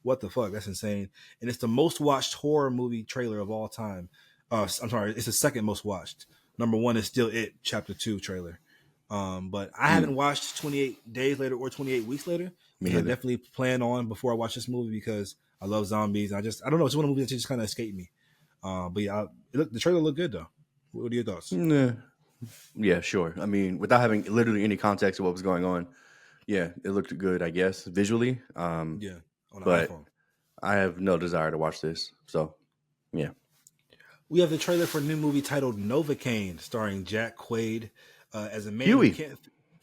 what the fuck? That's insane. And it's the most watched horror movie trailer of all time. I'm sorry, it's the second most watched. Number 1 is still It Chapter 2 trailer. But I haven't watched 28 Days Later or 28 Weeks Later. I definitely plan on before I watch this movie because I love zombies. I don't know. It's one of the movies that just kind of escaped me. But yeah, the trailer looked good though. What are your thoughts? Yeah, sure. I mean, without having literally any context of what was going on, yeah, it looked good, I guess, visually. On an but iPhone. I have no desire to watch this. So, yeah. We have the trailer for a new movie titled Novocaine, starring Jack Quaid as a man Huey.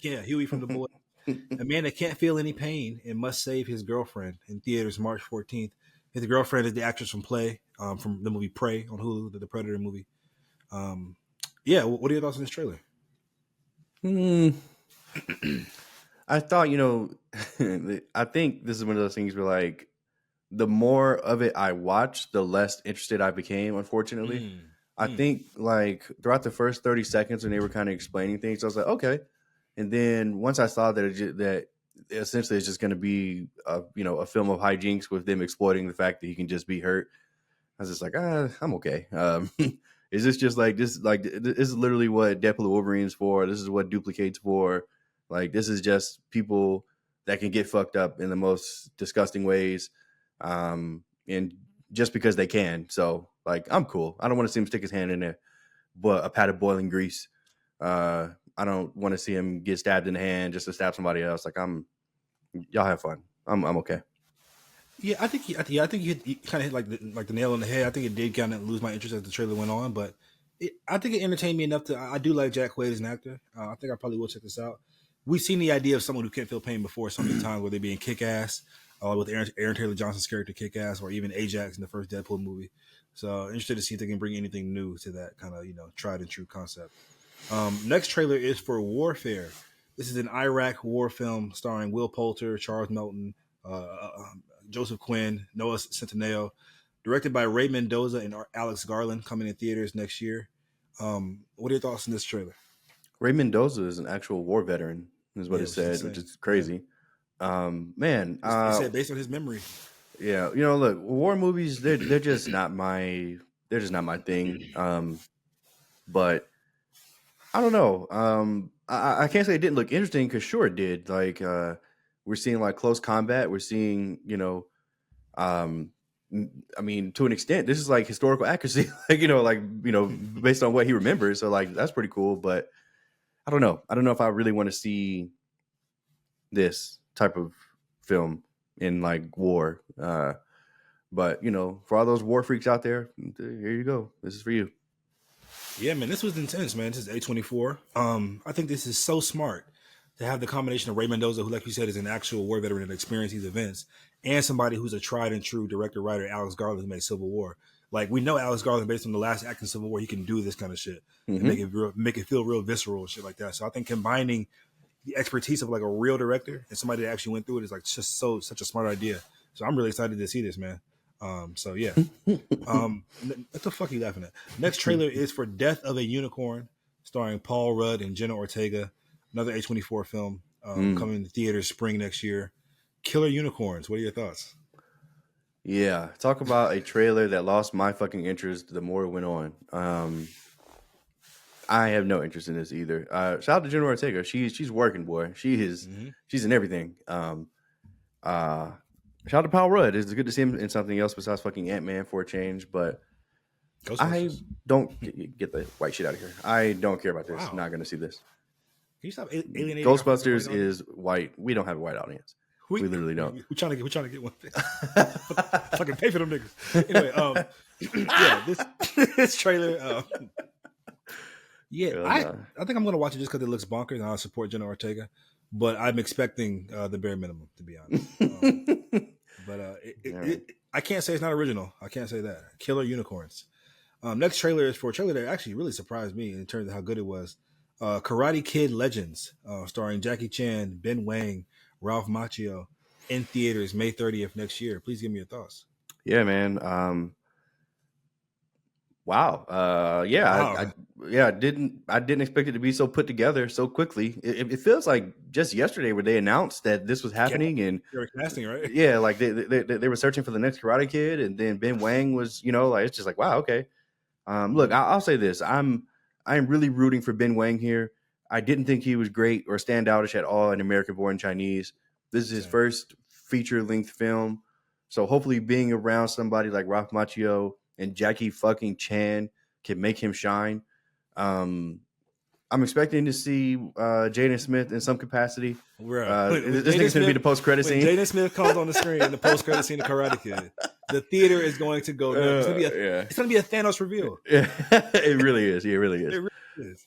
Huey from The Boy. A man that can't feel any pain and must save his girlfriend. In theaters March 14th. His girlfriend is the actress from from the movie Prey on Hulu, the Predator movie. Yeah, what are your thoughts on this trailer? I thought, I think this is one of those things where, like, the more of it I watched, the less interested I became, unfortunately. I think, like, throughout the first 30 seconds when they were kind of explaining things, I was like, okay. And then once I saw that essentially it's just going to be, a film of hijinks with them exploiting the fact that he can just be hurt, I was just like, I'm okay. Is this just like this? Like, this is literally what Deadpool Wolverine's for. This is what Duplicate's for. Like, this is just people that can get fucked up in the most disgusting ways. And just because they can. So like, I'm cool. I don't want to see him stick his hand in a pat of boiling grease. I don't want to see him get stabbed in the hand just to stab somebody else. Like, y'all have fun. I'm okay. Yeah, I think you kind of hit like the nail on the head. I think it did kind of lose my interest as the trailer went on, but I think it entertained me enough to. I do like Jack Quaid as an actor. I think I probably will check this out. We've seen the idea of someone who can't feel pain before so many times, where they being Kick Ass, with Aaron Taylor Johnson's character Kick Ass, or even Ajax in the first Deadpool movie. So interested to see if they can bring anything new to that kind of tried and true concept. Next trailer is for Warfare. This is an Iraq war film starring Will Poulter, Charles Melton, Joseph Quinn, Noah Centineo, directed by Ray Mendoza and Alex Garland, coming in theaters next year. What are your thoughts on this trailer? Ray Mendoza is an actual war veteran, is what it said, which is crazy. Yeah. Man, he said based on his memory. Yeah, look, war movies, they're just not my thing. But I don't know. I can't say it didn't look interesting, because sure it did. Like, we're seeing like close combat. We're seeing, I mean, to an extent, this is like historical accuracy, like, based on what he remembers. So like, that's pretty cool. But I don't know. I don't know if I really want to see this type of film in like war. But for all those war freaks out there, here you go. This is for you. Yeah, man, this was intense, man. This is A24. I think this is so smart to have the combination of Ray Mendoza, who, like you said, is an actual war veteran and experienced these events, and somebody who's a tried and true director, writer, Alex Garland, who made Civil War. Like, we know Alex Garland, based on the last act in Civil War, he can do this kind of shit and make it feel real visceral and shit like that. So I think combining the expertise of like a real director and somebody that actually went through it is like just such a smart idea. So I'm really excited to see this, man. So yeah. What the fuck are you laughing at? Next trailer is for Death of a Unicorn, starring Paul Rudd and Jenna Ortega. Another A24 film, coming to theaters spring next year. Killer Unicorns. What are your thoughts? Yeah, talk about a trailer that lost my fucking interest the more it went on. I have no interest in this either. Shout out to Jenna Ortega. She's working, boy. She's in everything. Shout out to Paul Rudd. It's good to see him in something else besides fucking Ant-Man for a change, but I don't get the white shit out of here. I don't care about this. Wow. I'm not going to see this. Can you stop alienating? Ghostbusters is white. We don't have a white audience. We literally don't. We're trying to get one. Fucking pay for them niggas. Anyway, yeah, this trailer. I think I'm going to watch it just because it looks bonkers, and I'll support Jenna Ortega. But I'm expecting the bare minimum, to be honest. But I can't say it's not original. I can't say that. Killer Unicorns. Next trailer is for a trailer that actually really surprised me in terms of how good it was. Karate Kid Legends, starring Jackie Chan, Ben Wang, Ralph Macchio, in theaters May 30th next year. Please give me your thoughts. Yeah, man. Wow. Wow. I didn't expect it to be so put together so quickly. It feels like just yesterday where they announced that this was happening, and they were casting, right? Yeah, like they were searching for the next Karate Kid, and then Ben Wang was, like, it's just like, wow, okay. Look, I'll say this: I'm really rooting for Ben Wang here. I didn't think he was great or standoutish at all in American Born Chinese. This is his first feature-length film, so hopefully being around somebody like Ralph Macchio and Jackie fucking Chan can make him shine. I'm expecting to see Jaden Smith in some capacity. This nigga's going to be the post-credit scene. Jaden Smith comes on the screen in the post-credit scene of Karate Kid, the theater is going to go nuts. It's going to be a Thanos reveal. Yeah, it really is. Yeah, it really is. It really is.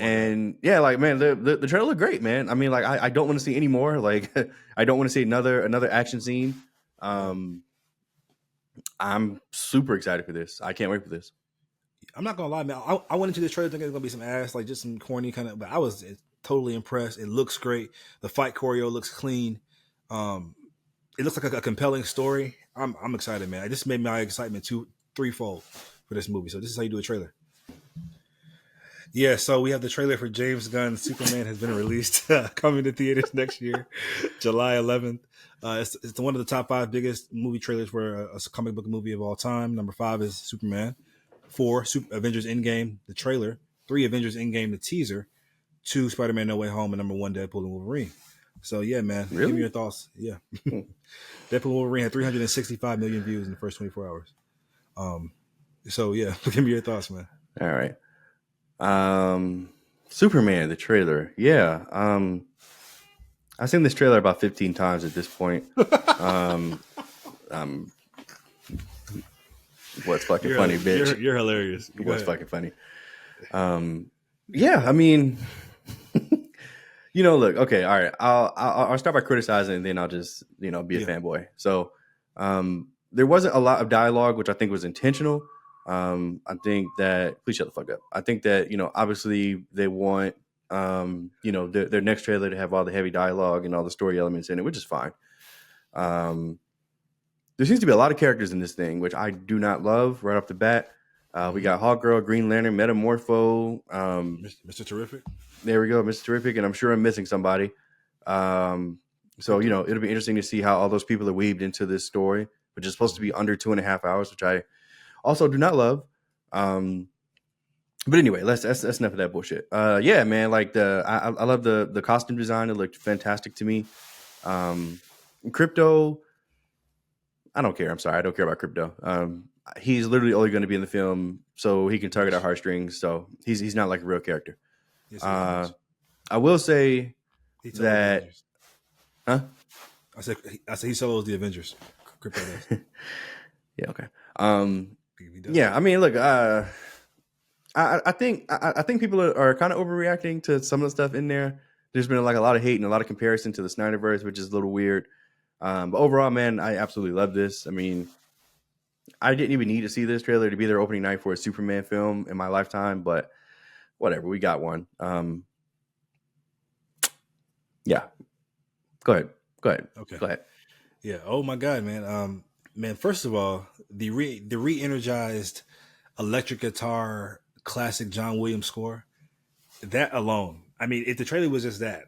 And God. Yeah, like, man, the trailer looked great, man. I mean, like, I don't want to see any more. Like, I don't want to see another action scene. I'm super excited for this. I can't wait for this. I'm not gonna lie, man. I went into this trailer thinking it's gonna be some ass, like just some corny kind of, but I was totally impressed. It looks great. The fight choreo looks clean. It looks like a compelling story. I'm excited, man. I just made my excitement threefold for this movie. So this is how you do a trailer. Yeah, so we have the trailer for James Gunn's Superman has been released, coming to theaters next year, July 11th. It's one of the top 5 biggest movie trailers for a comic book movie of all time. Number 5 is Superman. 4, Avengers Endgame, the trailer. 3, Avengers Endgame, the teaser. 2, Spider-Man No Way Home, and number 1, Deadpool and Wolverine. So yeah, man, Really? give me your thoughts. Yeah, Hmm. Deadpool Wolverine had 365 million views in the first 24 hours. So yeah, give me your thoughts, man. All right. Superman, the trailer. Yeah. I've seen this trailer about 15 times at this point. Um, um, what's fucking funny, bitch? You're hilarious. Go What's ahead. fucking funny? Yeah, I mean, look, okay, all right. I'll start by criticizing, and then I'll just be a Yeah. fanboy. So, there wasn't a lot of dialogue, which I think was intentional. I think that please shut the fuck up. I think that obviously they want their next trailer to have all the heavy dialogue and all the story elements in it, which is fine. There seems to be a lot of characters in this thing, which I do not love right off the bat. We got Hawkgirl, Green Lantern, Metamorpho. Mr. Terrific. There we go, Mr. Terrific, and I'm sure I'm missing somebody. So it'll be interesting to see how all those people are weaved into this story, which is supposed to be under 2.5 hours, which I also do not love. But anyway, that's enough of that bullshit. Yeah, man, like I love the costume design. It looked fantastic to me. Crypto, I don't care. I'm sorry, I don't care about Crypto. He's literally only going to be in the film so he can target our heartstrings. So he's not like a real character. Yes, I will say he solos the that, Avengers. huh? I said he solos the Avengers. Crypto does. Yeah, okay. He does. Yeah, I mean, look, I think people are kind of overreacting to some of the stuff in there. There's been like a lot of hate and a lot of comparison to the Snyderverse, which is a little weird. But overall, man, I absolutely love this. I mean, I didn't even need to see this trailer to be their opening night for a Superman film in my lifetime, but whatever, we got one. Yeah, go ahead. Okay. Go ahead. Yeah. Oh my God, man. Man. First of all, the re-energized electric guitar classic John Williams score. That alone. I mean, if the trailer was just that,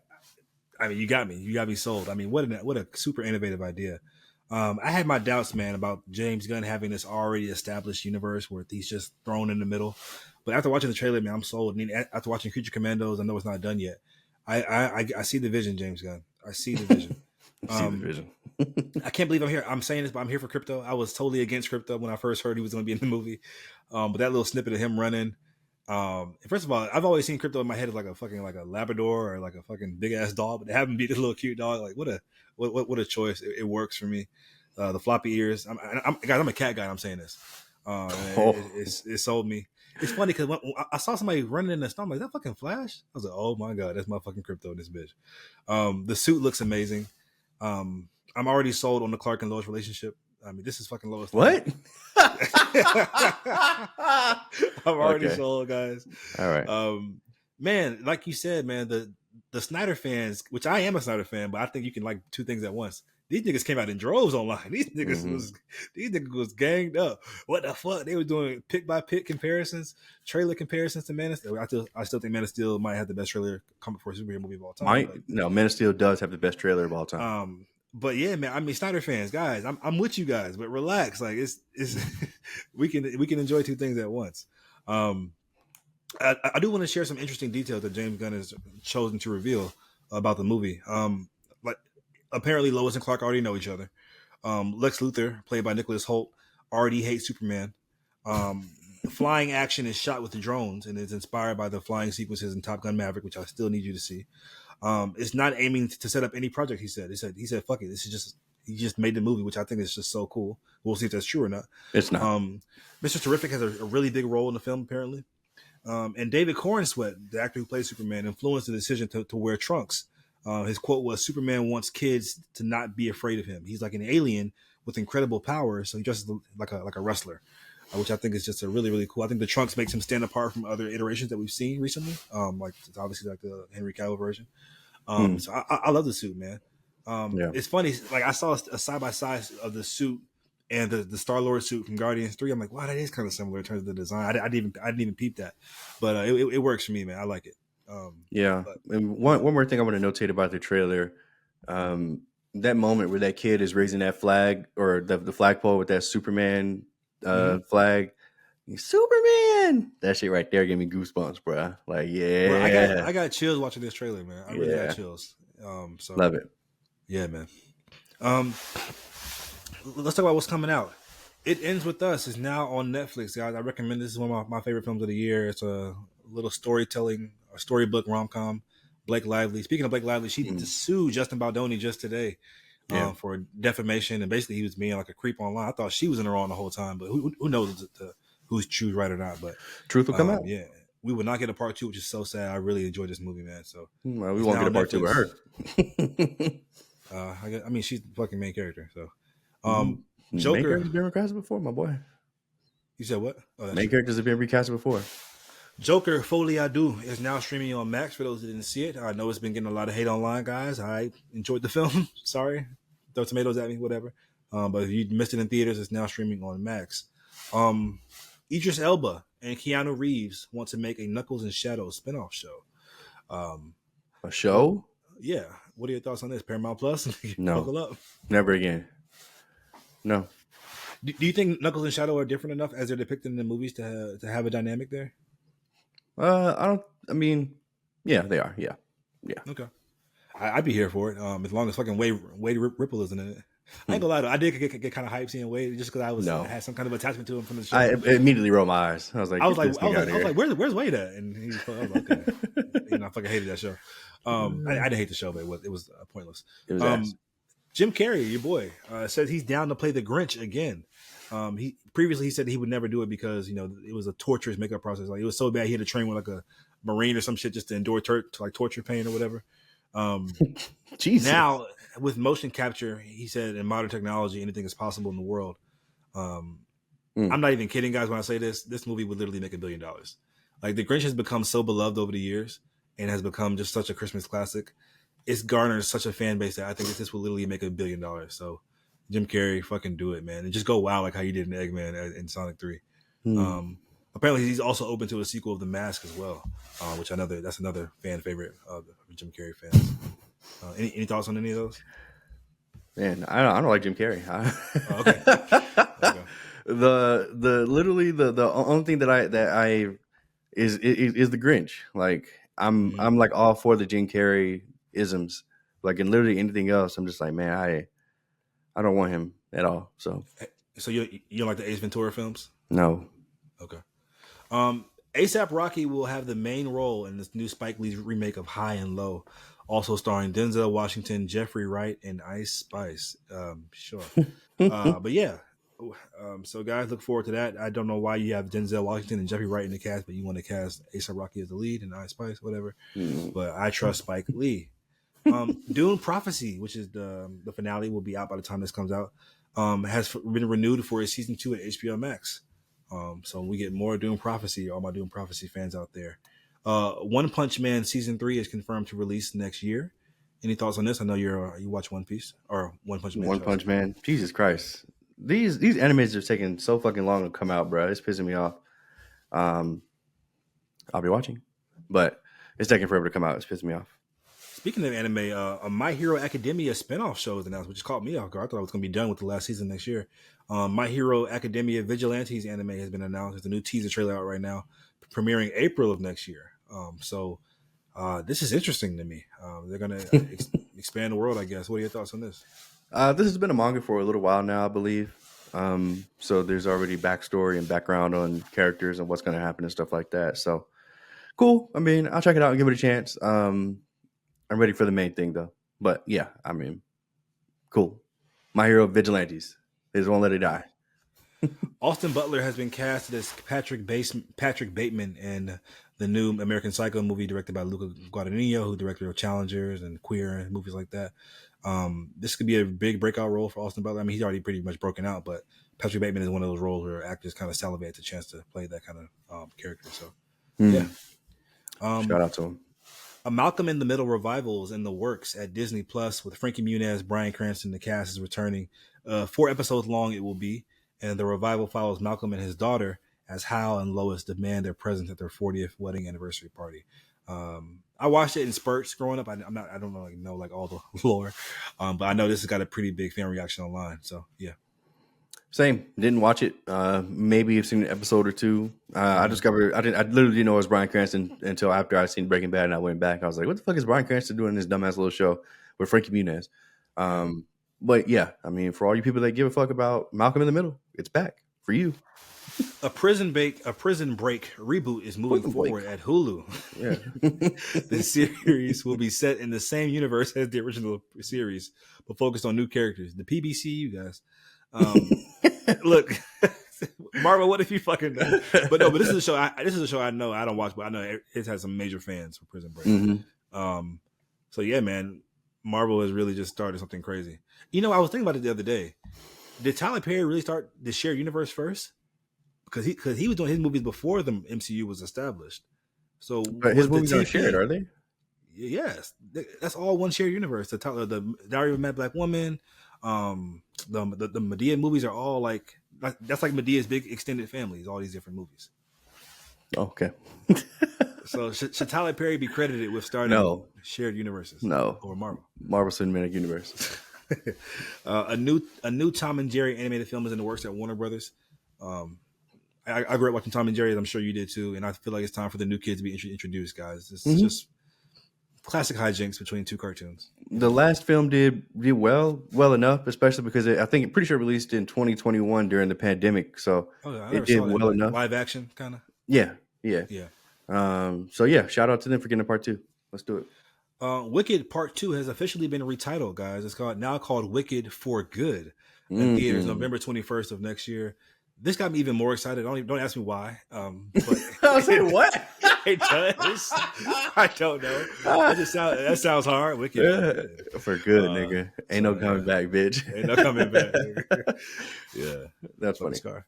I mean, you got me. You got me sold. I mean, what a super innovative idea. I had my doubts, man, about James Gunn having this already established universe where he's just thrown in the middle. But after watching the trailer, man, I'm sold. I mean, after watching Creature Commandos, I know it's not done yet. I see the vision, James Gunn. I see the vision. See the vision. I can't believe I'm here. I'm saying this, but I'm here for Crypto. I was totally against Crypto when I first heard he was going to be in the movie. But that little snippet of him running. First of all, I've always seen Crypto in my head as like a Labrador or like a fucking big ass dog, but to have him be this little cute dog, like what a choice. It works for me. The floppy ears. Guys, I'm a cat guy. And I'm saying this. It sold me. It's funny because when I saw somebody running in the snow, I'm like, is that fucking Flash? I was like, oh my God, that's my fucking Crypto in this bitch. The suit looks amazing. I'm already sold on the Clark and Lois relationship. I mean, this is fucking Lois. What? I'm already sold, guys. All right. Man, like you said, man, the Snyder fans, which I am a Snyder fan, but I think you can like two things at once. These niggas came out in droves online. These niggas was ganged up. What the fuck? They were doing pick by pick comparisons, trailer comparisons to Man of Steel. I still think Man of Steel might have the best trailer comic for a superhero movie of all time. Man of Steel does have the best trailer of all time. But yeah, man. I mean, Snyder fans, guys, I'm with you guys, but relax. Like it's we can enjoy two things at once. I do want to share some interesting details that James Gunn has chosen to reveal about the movie. Like apparently Lois and Clark already know each other. Lex Luthor, played by Nicholas Hoult, already hates Superman. Flying action is shot with the drones and is inspired by the flying sequences in Top Gun Maverick, which I still need you to see. It's not aiming to set up any project. He said, fuck it. This is just, he just made the movie, which I think is just so cool. We'll see if that's true or not. It's not. Mr. Terrific has a really big role in the film, apparently. And David Corenswet, the actor who plays Superman, influenced the decision to wear trunks. His quote was, Superman wants kids to not be afraid of him. He's like an alien with incredible powers. So he dresses like a wrestler, which I think is just a really, really cool. I think the trunks makes him stand apart from other iterations that we've seen recently. Like obviously like the Henry Cavill version. So I love the suit, man. It's funny. Like I saw a side by side of the suit and the Star-Lord suit from Guardians 3. I'm like, wow, that is kind of similar in terms of the design. I didn't even peep that, but it works for me, man. I like it. And one more thing I want to notate about the trailer, that moment where that kid is raising that flag or the flagpole with that Superman flag. Superman, that shit right there gave me goosebumps, bro. Like, yeah, bro, I got chills watching this trailer, man. I really got chills. So Love it. yeah, man. Let's talk about what's coming out. It Ends With Us is now on Netflix, guys. I recommend this is one of my favorite films of the year. It's a little storytelling, a storybook rom-com. Blake Lively. Speaking of Blake Lively, she sued Justin Baldoni just today for defamation, and basically he was being like a creep online. I thought she was in the wrong the whole time, but who knows who's true, right or not? But Truth will come out. Yeah, we would not get a part 2, which is so sad. I really enjoyed this movie, man. So well, we won't get a part 2 with her. I mean, she's the fucking main character. So, Joker. Main characters have been recasted before, my boy. You said what? Oh, main characters have been recasted before. Joker Folie à Deux is now streaming on Max. For those that didn't see it, I know it's been getting a lot of hate online, guys. I enjoyed the film. Sorry, throw tomatoes at me, whatever. But if you missed it in theaters, it's now streaming on Max. Idris Elba and Keanu Reeves want to make a Knuckles and Shadows spinoff show. A show? Yeah. What are your thoughts on this? Paramount Plus? No. Buckle up. Never again. No. Do you think Knuckles and Shadow are different enough as they're depicted in the movies to have a dynamic there? I mean, yeah, they are. Yeah. Okay. I'd be here for it. As long as fucking Wade Ripple isn't in it. I ain't gonna lie though. I did get kind of hyped seeing Wade just because I had some kind of attachment to him from the show. I immediately rolled my eyes. I was like, where's Wade at? And he was like, okay. I fucking hated that show. I didn't hate the show, but it was pointless. It was Jim Carrey, your boy, says he's down to play the Grinch again. He previously said he would never do it because it was a torturous makeup process. Like it was so bad he had to train with like a Marine or some shit just to endure torture pain or whatever. Jesus. Now with motion capture, he said in modern technology, anything is possible in the world. I'm not even kidding, guys, when I say this movie would literally make $1 billion. Like the Grinch has become so beloved over the years and has become just such a Christmas classic. It's garnered such a fan base that I think this will literally make $1 billion. So Jim Carrey, fucking do it, man. And just go wild like how you did in Eggman in Sonic 3. Apparently he's also open to a sequel of The Mask as well, which I know that's another fan favorite of Jim Carrey fans. Any thoughts on any of those? Man, I don't like Jim Carrey. Okay. The literally the only thing that I is the Grinch. Like I'm like all for the Jim Carrey isms. Like in literally anything else, I'm just like, man, I don't want him at all. So you don't like the Ace Ventura films? No. Okay. ASAP Rocky will have the main role in this new Spike Lee's remake of High and Low, also starring Denzel Washington, Jeffrey Wright, and Ice Spice. Sure. But yeah. So guys, look forward to that. I don't know why you have Denzel Washington and Jeffrey Wright in the cast, but you want to cast ASAP Rocky as the lead and Ice Spice, whatever. But I trust Spike Lee. Dune Prophecy, which is the finale, will be out by the time this comes out. Has been renewed for a season 2 at HBO Max. So we get more Dune Prophecy. All my Dune Prophecy fans out there. One Punch Man season 3 is confirmed to release next year. Any thoughts on this? I know you watch One Piece or One Punch Man. One Punch Man. Jesus Christ. These animes are taking so fucking long to come out, bro. It's pissing me off. I'll be watching, but it's taking forever to come out. It's pissing me off. Speaking of anime, a My Hero Academia spinoff show is announced, which just caught me off guard. I thought it was going to be done with the last season next year. My Hero Academia Vigilantes anime has been announced. There's a new teaser trailer out right now, premiering April of next year. So this is interesting to me. They're going to expand the world, I guess. What are your thoughts on this? This has been a manga for a little while now, I believe. So there's already backstory and background on characters and what's going to happen and stuff like that. So cool. I mean, I'll check it out and give it a chance. I'm ready for the main thing though. But yeah, I mean, cool. My Hero Vigilantes. They just won't let it die. Austin Butler has been cast as Patrick Bateman in the new American Psycho movie directed by Luca Guadagnino, who directed Challengers and Queer and movies like that. This could be a big breakout role for Austin Butler. I mean, he's already pretty much broken out, but Patrick Bateman is one of those roles where actors kind of salivate the chance to play that kind of character. So, yeah. Shout out to him. A Malcolm in the Middle revival is in the works at Disney Plus with Frankie Muniz, Bryan Cranston. The cast is returning. 4 episodes long it will be, and the revival follows Malcolm and his daughter as Hal and Lois demand their presence at their 40th wedding anniversary party. I watched it in spurts growing up. I don't know all the lore, but I know this has got a pretty big fan reaction online. So yeah. Same. Didn't watch it. Maybe I've seen an episode or two. I discovered I literally didn't know it was Bryan Cranston until after I seen Breaking Bad, and I went back. I was like, "What the fuck is Bryan Cranston doing in this dumbass little show with Frankie Muniz?" But yeah, I mean, for all you people that give a fuck about Malcolm in the Middle, it's back for you. A Prison Break reboot is moving forward at Hulu. Yeah. The series will be set in the same universe as the original series, but focused on new characters. The PBCU guys. Look, Marvel, what if you fucking know? But no, but this is a show. This is a show I know I don't watch, but I know it has some major fans for Prison Break. So yeah, man, Marvel has really just started something crazy. You know, I was thinking about it the other day. Did Tyler Perry really start the shared universe first? Because he was doing his movies before the MCU was established. So but his movies aren't shared, are they? Yes, that's all one shared universe. The Diary of a Mad Black Woman, the Medea movies are all like that's like Medea's big extended families. All these different movies. Okay. So should Tyler Perry be credited with starting shared universes? No, over Marvel. Marvel Cinematic Universe. A new Tom and Jerry animated film is in the works at Warner Brothers. I grew up watching Tom and Jerry, as I'm sure you did too, and I feel like it's time for the new kids to be introduced, guys. This is just classic hijinks between two cartoons. The last film did well enough, especially because I think I'm pretty sure it released in 2021 during the pandemic, so it did well enough. Live action, kind of. Yeah. So yeah, shout out to them for getting a part 2. Let's do it. Wicked Part 2 has officially been retitled, guys. It's now called Wicked for Good in theaters November 21st of next year. This got me even more excited. Don't ask me why. But I was like, what? It does. I don't know. That sounds hard. Wicked for good, nigga. Ain't no coming back, bitch. Ain't no coming back. Nigga. Yeah, that's funny. Scar.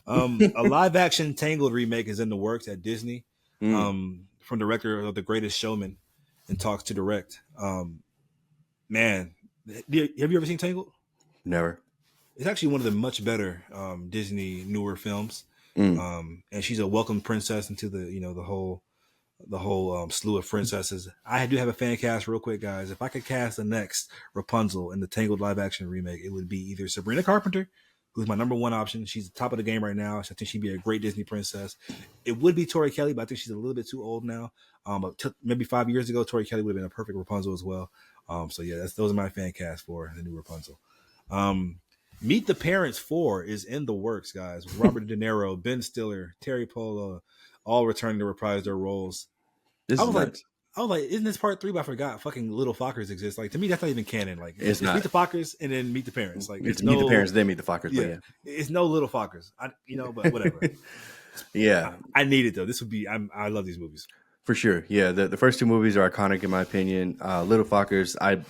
A live action Tangled remake is in the works at Disney. From director of The Greatest Showman, and talks to direct. Man, have you ever seen Tangled? Never. It's actually one of the much better Disney newer films. And she's a welcome princess into the whole slew of princesses. I do have a fan cast real quick, guys. If I could cast the next Rapunzel in the Tangled live action remake, it would be either Sabrina Carpenter, who's my number one option. She's the top of the game right now. I think she'd be a great Disney princess. It would be Tori Kelly, but I think she's a little bit too old now. But maybe 5 years ago, Tori Kelly would have been a perfect Rapunzel as well. So yeah, those are my fan cast for the new Rapunzel. Meet the Parents 4 is in the works, guys. Robert De Niro, Ben Stiller, Terry Polo, all returning to reprise their roles. I was like, isn't this part 3? But I forgot fucking Little Fockers exists. Like, to me, that's not even canon. Like, it's not. Meet the Fockers and then Meet the Parents. Like, it's Meet the Parents, then Meet the Fockers. Yeah. It's no Little Fockers. But whatever. Yeah. I need it though. This would be. I love these movies for sure. Yeah, the first 2 movies are iconic in my opinion. Little Fockers, I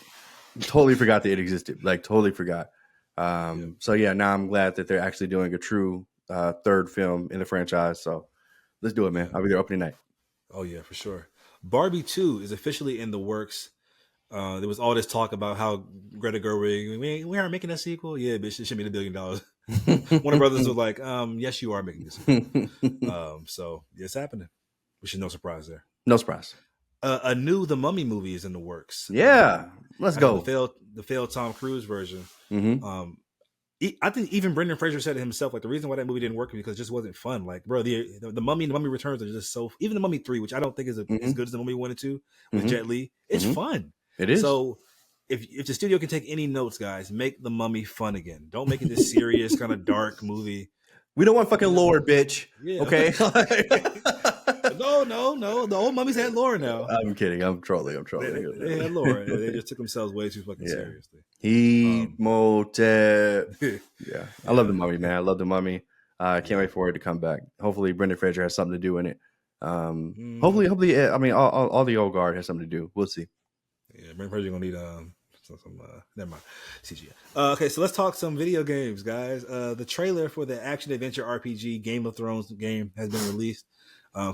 totally forgot that it existed. Like, totally forgot. So yeah, now I'm glad that they're actually doing a true 3rd film in the franchise. So let's do it, man. I'll be there opening night. Oh yeah, for sure. Barbie 2 is officially in the works. There was all this talk about how Greta Gerwig, we aren't making a sequel. Yeah, bitch, it should be $1 billion. Warner Brothers was like, yes, you are making this sequel. So it's happening, which is no surprise there. No surprise. A new The Mummy movie is in the works. Yeah, let's go. The failed Tom Cruise version. I think even Brendan Fraser said it himself. Like, the reason why that movie didn't work because it just wasn't fun. Like, bro, the Mummy and The Mummy Returns are just so. Even The Mummy 3, which I don't think is as good as The Mummy 1 and 2 with Jet Li, it's fun. It is. So if the studio can take any notes, guys, make The Mummy fun again. Don't make it this serious kind of dark movie. We don't want fucking lore, bitch. Yeah. Okay. No. The old mummies had lore now. I'm kidding. I'm trolling. They had lore. They just took themselves way too fucking seriously. Motep. Yeah. I love The Mummy, man. I love The Mummy. I can't wait for it to come back. Hopefully Brendan Fraser has something to do in it. Hopefully, I mean, all the old guard has something to do. We'll see. Yeah, Brendan Fraser gonna need some never mind. CGI. Okay, so let's talk some video games, guys. The trailer for the action adventure RPG Game of Thrones game has been released,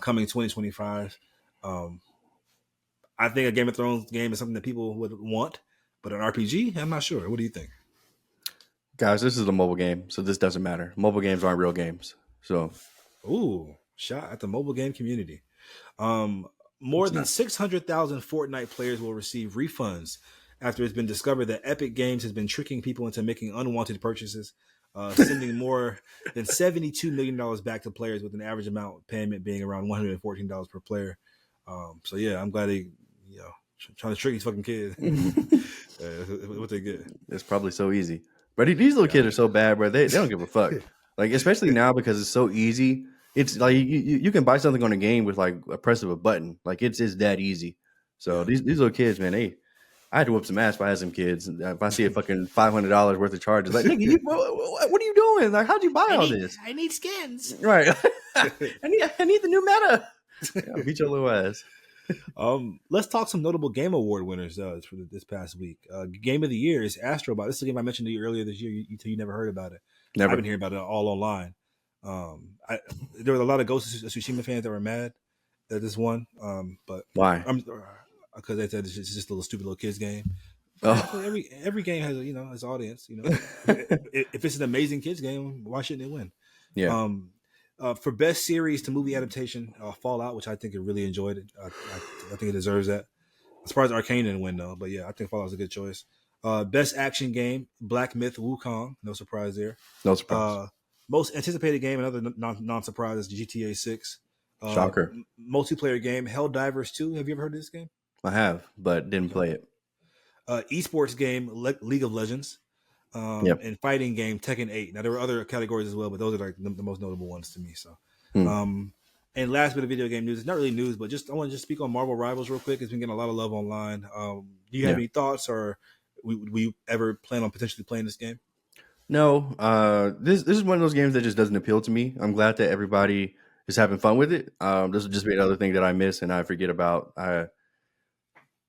coming 2025. I think a Game of Thrones game is something that people would want, but an RPG, I'm not sure. What do you think? Guys, this is a mobile game, so this doesn't matter. Mobile games aren't real games. So, ooh, shot at the mobile game community. More than 600,000 Fortnite players will receive refunds after it's been discovered that Epic Games has been tricking people into making unwanted purchases. sending more than $72 million back to players, with an average amount payment being around $114 per player. So yeah, I'm glad they, trying to trick these fucking kids. What they get? It's probably so easy. But these little kids are so bad, bro. They don't give a fuck. Like, especially now because it's so easy. It's like you can buy something on a game with like a press of a button. Like it's that easy. So these little kids, man, I had to whoop some ass if I had some kids. If I see a fucking $500 worth of charges, like, nigga, what are you doing? Like, how'd you buy all this? I need skins. Right. I need the new meta. Yeah, beat your little ass. Let's talk some notable game award winners for this past week. Game of the year is Astrobot. This is a game I mentioned to you earlier this year. You never heard about it. Never. I've been hearing about it all online. There were a lot of Ghost of Tsushima fans that were mad that this won. But why? Because they said it's just a little stupid little kids game. Oh. Every game has its audience. If it's an amazing kids game, why shouldn't it win? Yeah. For best series to movie adaptation, Fallout, which I think I really enjoyed it. I think it deserves that. I'm surprised Arcane didn't win though, but yeah, I think Fallout's a good choice. Best action game, Black Myth: Wukong. No surprise there. No surprise. Most anticipated game, another non-surprise, GTA 6. Shocker. Multiplayer game, Helldivers 2. Have you ever heard of this game? I have, but didn't play it. Esports game, League of Legends. And fighting game, Tekken 8. Now, there were other categories as well, but those are like the most notable ones to me. So, and last bit of video game news. It's not really news, but I want to speak on Marvel Rivals real quick. It's been getting a lot of love online. Do you have any thoughts, or will you ever plan on potentially playing this game? No. This is one of those games that just doesn't appeal to me. I'm glad that everybody is having fun with it. This will just be another thing that I miss and I forget about.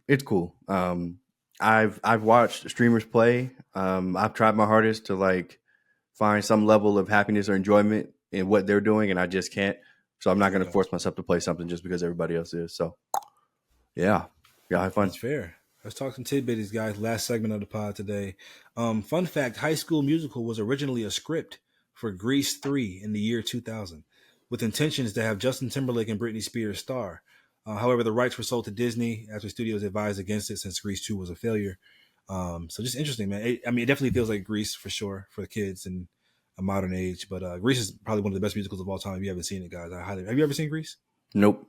It's cool. I've watched streamers play. I've tried my hardest to like find some level of happiness or enjoyment in what they're doing, and I just can't. So I'm not going to force myself to play something just because everybody else is. So yeah, have fun. That's fair. Let's talk some tidbits, guys. Last segment of the pod today. Fun fact: High School Musical was originally a script for Grease 3 in the year 2000, with intentions to have Justin Timberlake and Britney Spears star. However, the rights were sold to Disney after studios advised against it since Grease 2 was a failure. So just interesting, man. It definitely feels like Grease for sure for the kids in a modern age. But Grease is probably one of the best musicals of all time. If you haven't seen it, guys, have you ever seen Grease? Nope.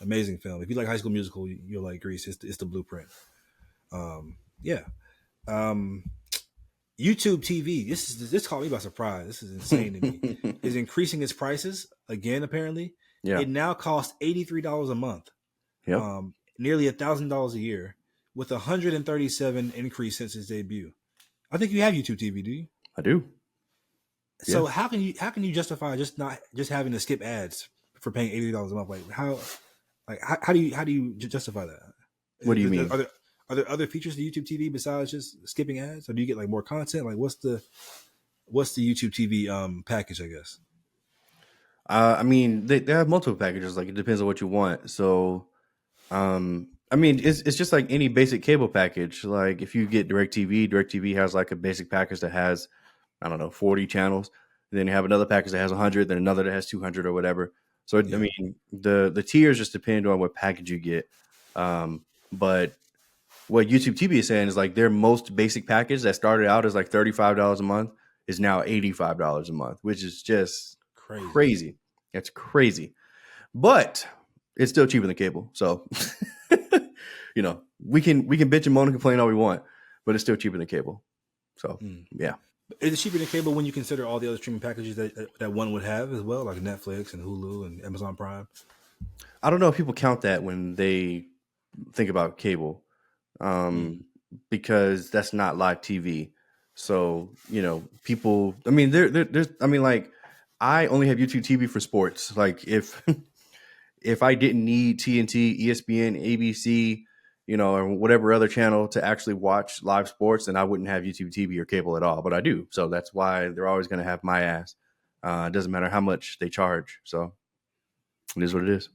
Amazing film. If you like High School Musical, you'll like Grease. It's the blueprint. YouTube TV. This caught me by surprise. This is insane to me. Is increasing its prices again. Apparently, it now costs $83 a month. Yep. Nearly $1,000 a year, with 137 increase since its debut. I think you have YouTube TV, do you? I do. So how can you justify just having to skip ads for paying $80 a month? How do you justify that? What do you mean? Are there other features to YouTube TV besides just skipping ads, or do you get like more content? Like what's the YouTube TV package? I guess. They have multiple packages. Like it depends on what you want. So, it's just like any basic cable package. Like if you get DirecTV has like a basic package that has, 40 channels. And then you have another package that has 100, then another that has 200 or whatever. So, the tiers just depend on what package you get. But what YouTube TV is saying is like their most basic package that started out as like $35 a month is now $85 a month, which is just crazy. It's crazy. But it's still cheaper than cable. So, we can bitch and moan and complain all we want, but it's still cheaper than cable. So, yeah. Is it cheaper than cable when you consider all the other streaming packages that one would have as well, like Netflix and Hulu and Amazon Prime? I don't know if people count that when they think about cable, because that's not live TV. So, people, I only have YouTube TV for sports. Like if I didn't need TNT, ESPN, ABC, or whatever other channel to actually watch live sports, then I wouldn't have YouTube TV or cable at all. But I do. So that's why they're always going to have my ass. It doesn't matter how much they charge. So it is what it is.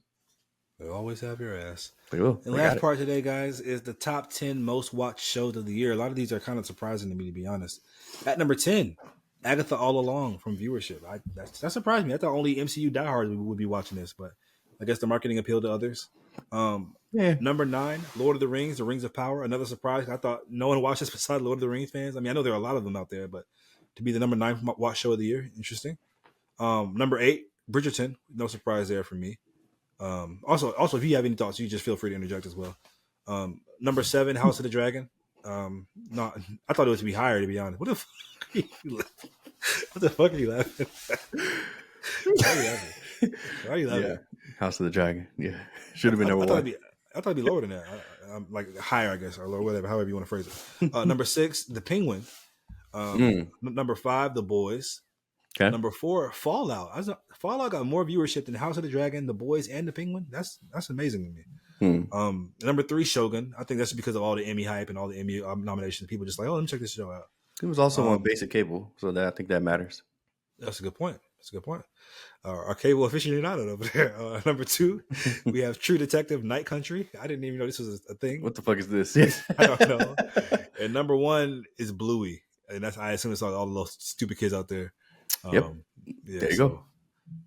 They always have your ass. They will. And last part today, guys, is the top 10 most watched shows of the year. A lot of these are kind of surprising to me, to be honest. At number 10, Agatha All Along from viewership. That surprised me. I thought only MCU diehards would be watching this, but I guess the marketing appealed to others. Number 9, Lord of the Rings, The Rings of Power. Another surprise. I thought no one watched this besides Lord of the Rings fans. I know there are a lot of them out there, but to be the number 9 watch show of the year. Interesting. Number 8, Bridgerton. No surprise there for me. Also, if you have any thoughts, you just feel free to interject as well. Number 7, House of the Dragon. Not, I thought it was to be higher, to be honest. What the fuck are you laughing? What the fuck are you laughing? Why are you laughing? Yeah, House of the Dragon. Yeah, should have been number 1. I thought it'd be lower than that. Like higher, I guess, or lower, whatever, however you want to phrase it. Number 6, The Penguin. Number 5, The Boys. Okay. Number 4, Fallout. Fallout got more viewership than House of the Dragon, The Boys, and The Penguin. That's amazing to me. Number 3, Shogun. I think that's because of all the Emmy hype and all the Emmy nominations. People just like, oh, let me check this show out. It was also on basic cable, so I think that matters. That's a good point. Our cable aficionado over there. Number 2, we have True Detective: Night Country. I didn't even know this was a thing. What the fuck is this? I don't know. And number 1 is Bluey, and I assume it's all the little stupid kids out there. Yep. Yeah, there you go.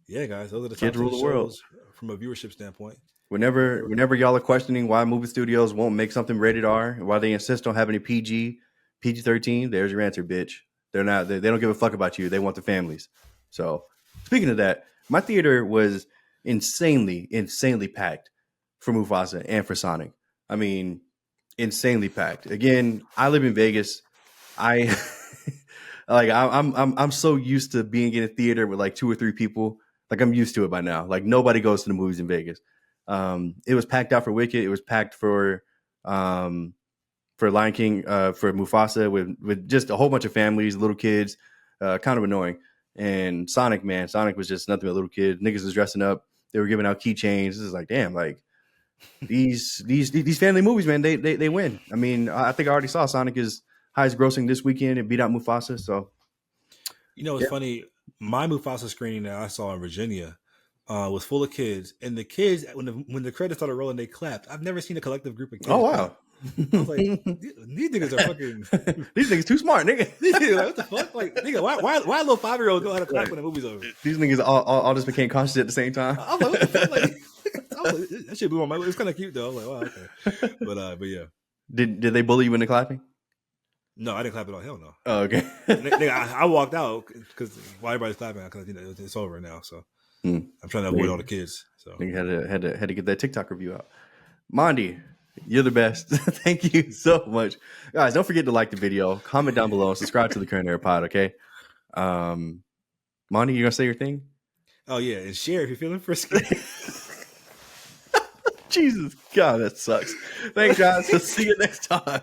Yeah, guys, those are the kids rule the world from a viewership standpoint. Whenever y'all are questioning why movie studios won't make something rated R, why they insist on having a PG-13, there's your answer, bitch. They don't give a fuck about you. They want the families. So, speaking of that, my theater was insanely packed for Mufasa and for Sonic. I mean, insanely packed. Again, I live in Vegas. I'm so used to being in a theater with like 2 or 3 people. Like, I'm used to it by now. Like, nobody goes to the movies in Vegas. It was packed out for Wicked. It was packed for Lion King, for Mufasa, with just a whole bunch of families, little kids, kind of annoying. And Sonic was just nothing but little kids. Niggas was dressing up. They were giving out keychains. This is like, damn, like these family movies, man, they win. I mean, I think I already saw Sonic is highest grossing this weekend and beat out Mufasa. So, it's funny. My Mufasa screening that I saw in Virginia was full of kids, and the kids, when the credits started rolling, they clapped. I've never seen a collective group of kids. Oh wow! I was like, these niggas are fucking. These niggas too smart, nigga. Like, what the fuck? Like, nigga, why little 5-year-olds know how to clap when the movie's over? These niggas all just became conscious at the same time. I was like, what the fuck? Like, that shit blew my mind. It was kind of cute though. I was like, wow, okay. But yeah. Did they bully you into clapping? No, I didn't clap at all. Hell no. Oh, okay. Nigga, I walked out because while everybody's clapping, because it's over now. So I'm trying to avoid all the kids. So nigga had to get that TikTok review out. Mondi, you're the best. Thank you so much, guys. Don't forget to like the video, comment down below, and subscribe to the Current Era Pod. Okay. Mondi, you gonna say your thing? Oh yeah, and share if you're feeling frisky. Jesus God, that sucks. Thanks, guys. See you next time.